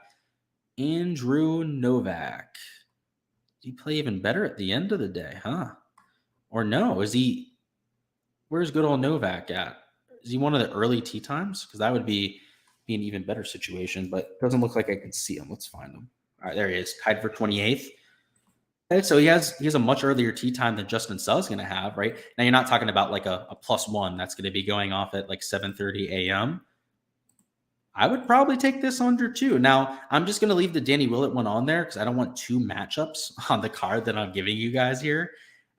Andrew Novak. Did he play even better at the end of the day, huh? Or no? Where's good old Novak at? Is he one of the early tee times? Because that would be an even better situation, but it doesn't look like I can see him. Let's find him. All right, there he is, tied for 28th. Okay, so he has a much earlier tee time than Justin Suh is going to have, right? Now you're not talking about like a +1 that's going to be going off at like 7:30 a.m. I would probably take this under too. Now I'm just going to leave the Danny Willett one on there because I don't want 2 matchups on the card that I'm giving you guys here.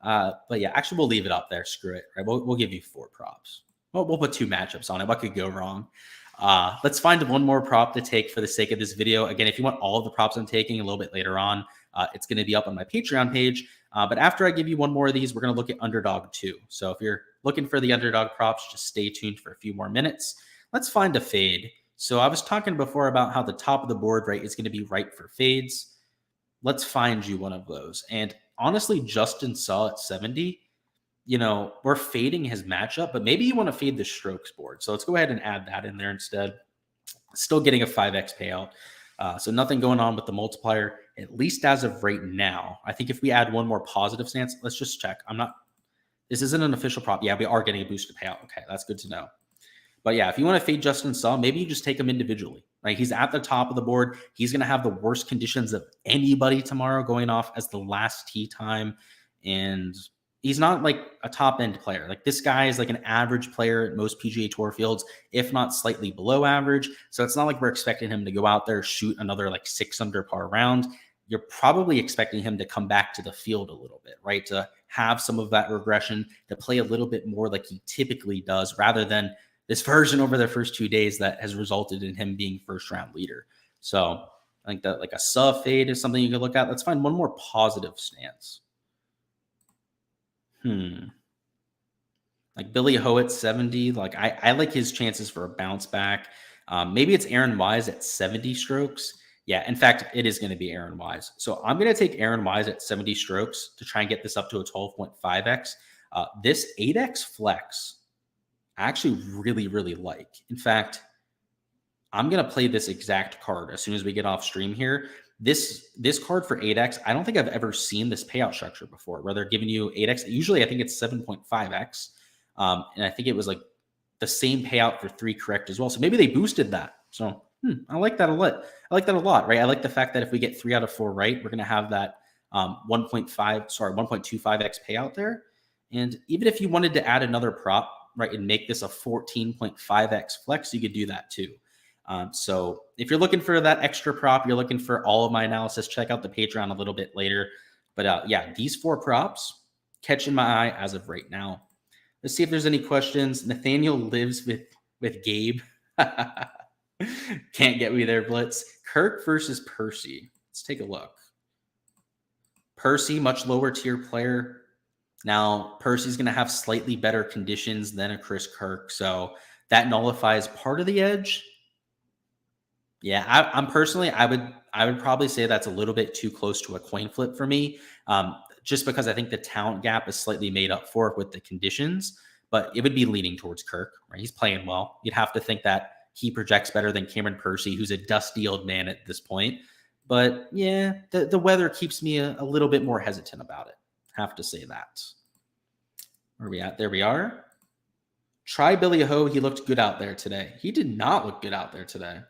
But yeah, actually we'll leave it up there. Screw it, right? We'll give you 4 props. We'll put 2 matchups on it. What could go wrong? Let's find one more prop to take for the sake of this video. Again, if you want all of the props I'm taking a little bit later on, it's going to be up on my Patreon page. But after I give you one more of these, we're going to look at underdog 2. So if you're looking for the underdog props, just stay tuned for a few more minutes. Let's find a fade. So I was talking before about how the top of the board, right, is going to be ripe for fades. Let's find you one of those. And honestly, Justin Suh at 70, we're fading his matchup, but maybe you want to fade the strokes board. So let's go ahead and add that in there instead. Still getting a 5x payout. So nothing going on with the multiplier, at least as of right now. I think if we add one more positive stance, let's just check. This isn't an official prop. Yeah, we are getting a boosted payout. Okay, that's good to know. But yeah, if you want to fade Justin Suh, maybe you just take him individually. Right? He's at the top of the board. He's going to have the worst conditions of anybody tomorrow, going off as the last tee time. And he's not like a top end player. Like this guy is like an average player at most PGA Tour fields, if not slightly below average. So it's not like we're expecting him to go out there, shoot another like 6 under par round. You're probably expecting him to come back to the field a little bit, right? To have some of that regression, to play a little bit more like he typically does, rather than this version over the first 2 days that has resulted in him being first round leader. So I think that like a Suh fade is something you could look at. Let's find one more positive stance. Like Billy Ho at 70. Like I like his chances for a bounce back. Maybe it's Aaron Wise at 70 strokes. Yeah, in fact, it is going to be Aaron Wise. So I'm going to take Aaron Wise at 70 strokes to try and get this up to a 12.5x. This 8x flex, I actually really, really like. In fact, I'm going to play this exact card as soon as we get off stream here. This card for 8x, I don't think I've ever seen this payout structure before, where they're giving you 8x. Usually I think it's 7.5x. And I think it was like the same payout for 3 correct as well. So maybe they boosted that. So I like that a lot. I like that a lot, right? I like the fact that if we get 3 out of 4 right, we're going to have that 1.25x payout there. And even if you wanted to add another prop, right, and make this a 14.5x flex, you could do that too. So if you're looking for that extra prop, you're looking for all of my analysis, check out the Patreon a little bit later. But yeah, these 4 props catching my eye as of right now. Let's see if there's any questions. Nathaniel lives with Gabe. Can't get me there, Blitz. Kirk versus Percy. Let's take a look. Percy, much lower tier player. Now, Percy's going to have slightly better conditions than a Chris Kirk, so that nullifies part of the edge. Yeah, I'm personally, I would probably say that's a little bit too close to a coin flip for me, just because I think the talent gap is slightly made up for with the conditions, but it would be leaning towards Kirk, right? He's playing well. You'd have to think that he projects better than Cameron Percy, who's a dusty old man at this point. But yeah, the weather keeps me a little bit more hesitant about it. Have to say that. Where are we at? There we are. Try Billy Ho. He looked good out there today. He did not look good out there today.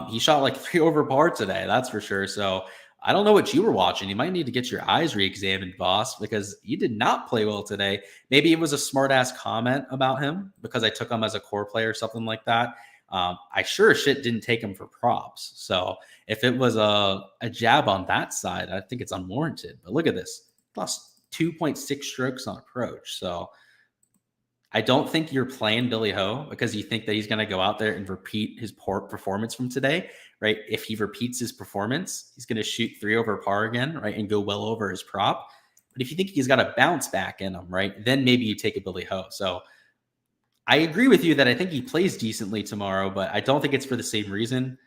He shot like 3 over par today, that's for sure. So I don't know what you were watching. You might need to get your eyes re-examined, boss, because he did not play well today. Maybe it was a smart-ass comment about him because I took him as a core player or something like that. I sure as shit didn't take him for props. So if it was a jab on that side, I think it's unwarranted. But look at this. 2.6 strokes on approach. So I don't think you're playing Billy Ho because you think that he's going to go out there and repeat his poor performance from today, right? If he repeats his performance, he's going to shoot 3 over par again, right? And go well over his prop. But if you think he's got a bounce back in him, right? Then maybe you take a Billy Ho. So I agree with you that I think he plays decently tomorrow, but I don't think it's for the same reason.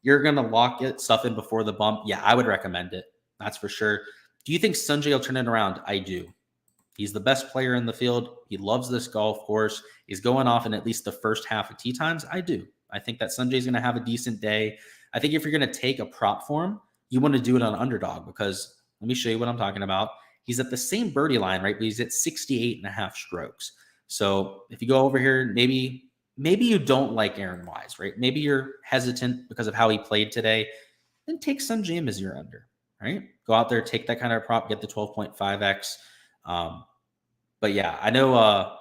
You're going to lock it stuff in before the bump. Yeah, I would recommend it. That's for sure. Do you think Sungjae will turn it around? I do. He's the best player in the field. He loves this golf course. He's going off in at least the first half of tee times. I do. I think that Sungjae's going to have a decent day. I think if you're going to take a prop for him, you want to do it on underdog because let me show you what I'm talking about. He's at the same birdie line, right? But he's at 68.5 strokes. So if you go over here, maybe you don't like Aaron Wise, right? Maybe you're hesitant because of how he played today. Then take Sungjae as your under, right? Go out there, take that kind of prop, get the 12.5x. But yeah, I know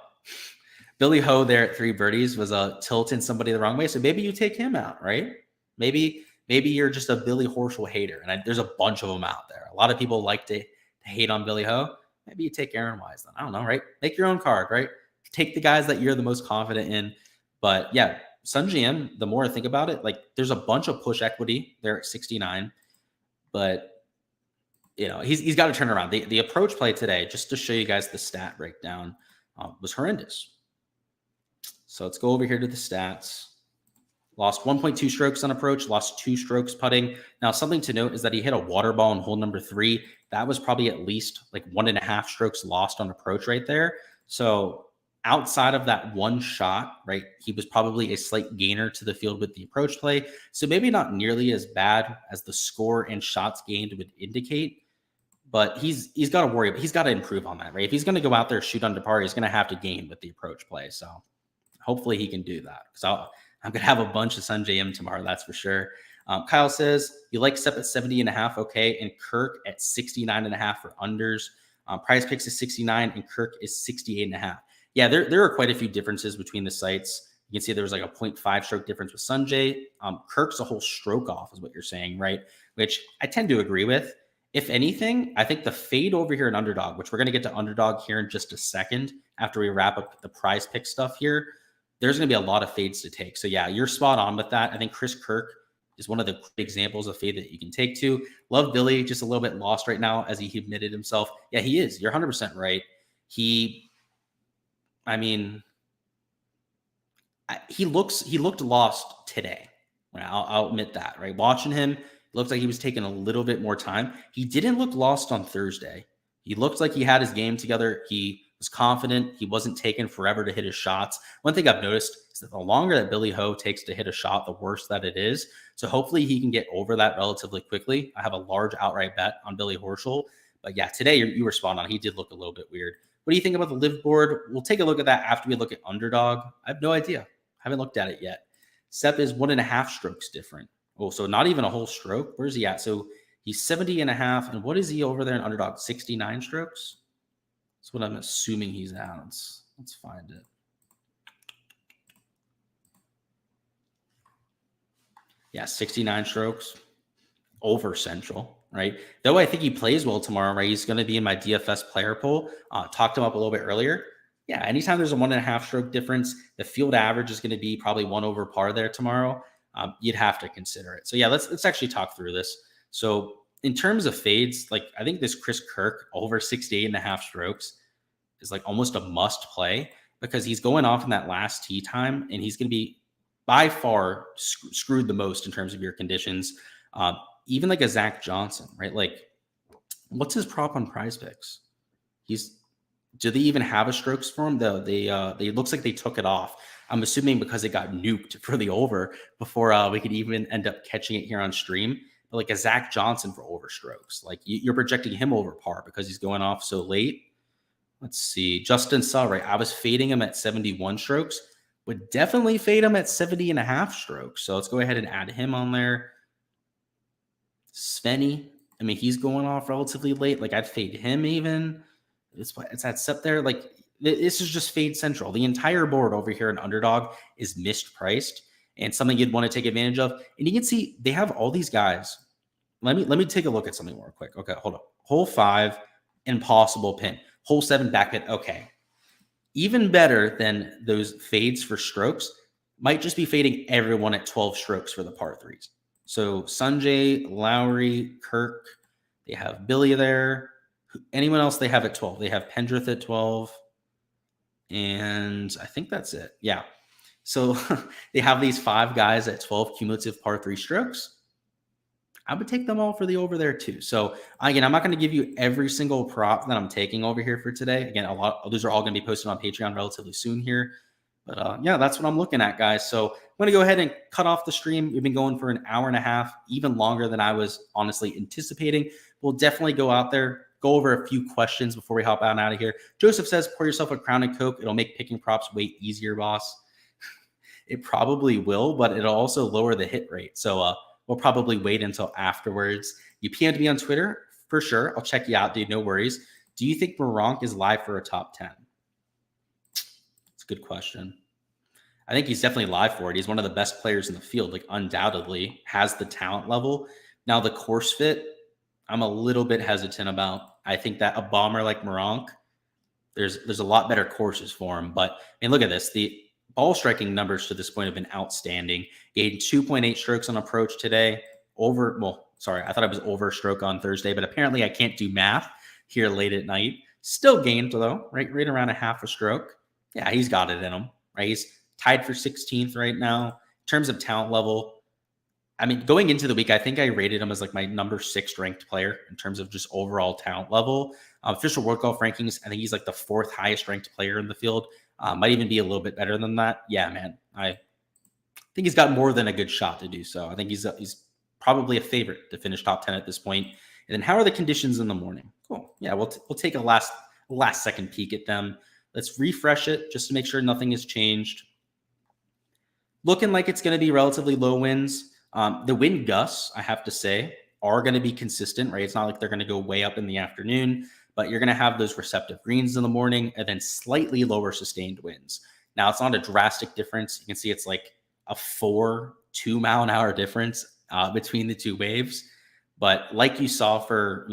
Billy Ho there at 3 birdies was tilting somebody the wrong way. So maybe you take him out, right? Maybe you're just a Billy Horschel hater. And there's a bunch of them out there. A lot of people like to hate on Billy Ho. Maybe you take Aaron Wise then. I don't know, right? Make your own card, right? Take the guys that you're the most confident in. But yeah, Sungjae, the more I think about it, like there's a bunch of push equity there at 69. But you know, he's got to turn around. The approach play today, just to show you guys the stat breakdown, was horrendous. So let's go over here to the stats. Lost 1.2 strokes on approach, lost 2 strokes putting. Now, something to note is that he hit a water ball in hole number 3. That was probably at least like 1.5 strokes lost on approach right there. So outside of that one shot, right, he was probably a slight gainer to the field with the approach play. So maybe not nearly as bad as the score and shots gained would indicate. But he's got to worry, but he's got to improve on that, right? If he's going to go out there, shoot under par, he's going to have to gain with the approach play. So hopefully he can do that because I'm going to have a bunch of Sungjae tomorrow, that's for sure. Kyle says, you like Sepp at 70.5, okay, and Kirk at 69.5 for unders. Prize Picks is 69 and Kirk is 68.5. Yeah, there are quite a few differences between the sites. You can see there was like a 0.5 stroke difference with Sungjae. Kirk's a whole stroke off is what you're saying, right? Which I tend to agree with. If anything, I think the fade over here in underdog, which we're going to get to underdog here in just a second after we wrap up the Prize Pick stuff here, there's going to be a lot of fades to take. So yeah, you're spot on with that. I think Chris Kirk is one of the examples of fade that you can take to. Love Billy, just a little bit lost right now as he admitted himself. Yeah, he is. You're 100% right. He looked lost today. Right? I'll admit that, right? Watching him, looks like he was taking a little bit more time. He didn't look lost on Thursday. He looked like he had his game together. He was confident. He wasn't taking forever to hit his shots. One thing I've noticed is that the longer that Billy Ho takes to hit a shot, the worse that it is. So hopefully he can get over that relatively quickly. I have a large outright bet on Billy Horschel. But yeah, today you were spot on. He did look a little bit weird. What do you think about the live board? We'll take a look at that after we look at underdog. I have no idea. Haven't looked at it yet. Sepp is 1.5 strokes different. Oh, so not even a whole stroke. Where's he at? So he's 70.5. And what is he over there in underdog? 69 strokes? That's what I'm assuming he's at. Let's find it. Yeah, 69 strokes over Central, right? Though I think he plays well tomorrow, right? He's going to be in my DFS player pool. Talked him up a little bit earlier. Yeah, anytime there's a 1.5 stroke difference, the field average is going to be probably 1 over par there tomorrow. You'd have to consider it. So yeah, let's actually talk through this. So in terms of fades, like I think this Chris Kirk over 68.5 strokes is like almost a must play because he's going off in that last tee time and he's going to be by far screwed the most in terms of your conditions. Even like a Zach Johnson, right? Like what's his prop on Prize Picks? Do they even have a strokes for him? Though they looks like they took it off. I'm assuming because it got nuked for the over before we could even end up catching it here on stream. But like a Zach Johnson for over strokes, like you're projecting him over par because he's going off so late. Let's see. Justin Suh, right? I was fading him at 71 strokes, would definitely fade him at 70.5 strokes. So let's go ahead and add him on there. Svenny, I mean, he's going off relatively late. Like I'd fade him even. It's that step there. Like this is just fade central. The entire board over here in underdog is mispriced and something you'd want to take advantage of. And you can see they have all these guys. Let me take a look at something more quick. Okay, hold up. Hole 5, impossible pin. Hole 7 back pin. Okay. Even better than those fades for strokes might just be fading everyone at 12 strokes for the par threes. So Sanjay, Lowry, Kirk, they have Billy there. Anyone else they have at 12? They have Pendrith at 12. And I think that's it. Yeah. So they have these 5 guys at 12 cumulative par 3 strokes. I would take them all for the over there too. So again, I'm not going to give you every single prop that I'm taking over here for today. Again, those are all going to be posted on Patreon relatively soon here. But yeah, that's what I'm looking at, guys. So I'm going to go ahead and cut off the stream. We've been going for an hour and a half, even longer than I was honestly anticipating. We'll definitely go out there, go over a few questions before we hop out of here. Joseph says, pour yourself a Crown and Coke. It'll make picking props way easier, boss. It probably will, but it'll also lower the hit rate. So we'll probably wait until afterwards. You PM'd me on Twitter, for sure. I'll check you out, dude. No worries. Do you think Moronk is live for a top 10? It's a good question. I think he's definitely live for it. He's one of the best players in the field, like undoubtedly has the talent level. Now the course fit, I'm a little bit hesitant about. I think that a bomber like Moronk, there's a lot better courses for him. But I mean, look at this. The ball striking numbers to this point have been outstanding. Gained 2.8 strokes on approach today. I thought it was over a stroke on Thursday, but apparently I can't do math here late at night. Still gained though, right around a half a stroke. Yeah, he's got it in him, right? He's tied for 16th right now. In terms of talent level, I mean, going into the week, I think I rated him as like my number 6 ranked player in terms of just overall talent level. Official World Golf rankings, I think he's like the 4th highest ranked player in the field. Might even be a little bit better than that. Yeah, man. I think he's got more than a good shot to do so. I think he's probably a favorite to finish top 10 at this point. And then how are the conditions in the morning? Cool. Yeah, we'll take a last second peek at them. Let's refresh it just to make sure nothing has changed. Looking like it's going to be relatively low winds. The wind gusts, I have to say, are going to be consistent, right? It's not like they're going to go way up in the afternoon, but you're going to have those receptive greens in the morning and then slightly lower sustained winds. Now, it's not a drastic difference. You can see it's like a 2 mile an hour difference between the 2 waves. But like you saw for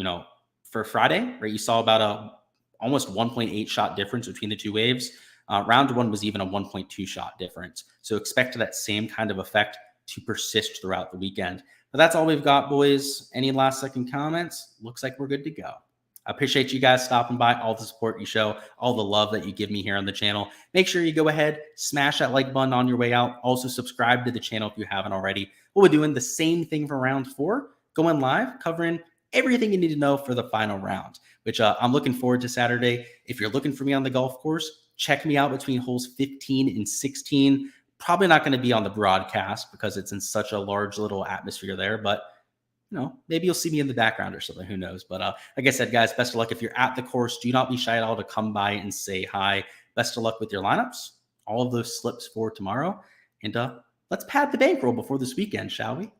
Friday, right? You saw about a almost 1.8 shot difference between the 2 waves. Round 1 was even a 1.2 shot difference. So expect that same kind of effect to persist throughout the weekend. But that's all we've got, boys. Any last second comments? Looks like we're good to go. I appreciate you guys stopping by, all the support you show, all the love that you give me here on the channel. Make sure you go ahead, smash that like button on your way out. Also subscribe to the channel if you haven't already. We'll be doing the same thing for round 4, going live, covering everything you need to know for the final round, which I'm looking forward to Saturday. If you're looking for me on the golf course, check me out between holes 15 and 16. Probably not going to be on the broadcast because it's in such a large little atmosphere there, but maybe you'll see me in the background or something. Who knows? But like I said, guys, best of luck if you're at the course. Do not be shy at all to come by and say hi. Best of luck with your lineups. All of those slips for tomorrow. And let's pad the bankroll before this weekend, shall we?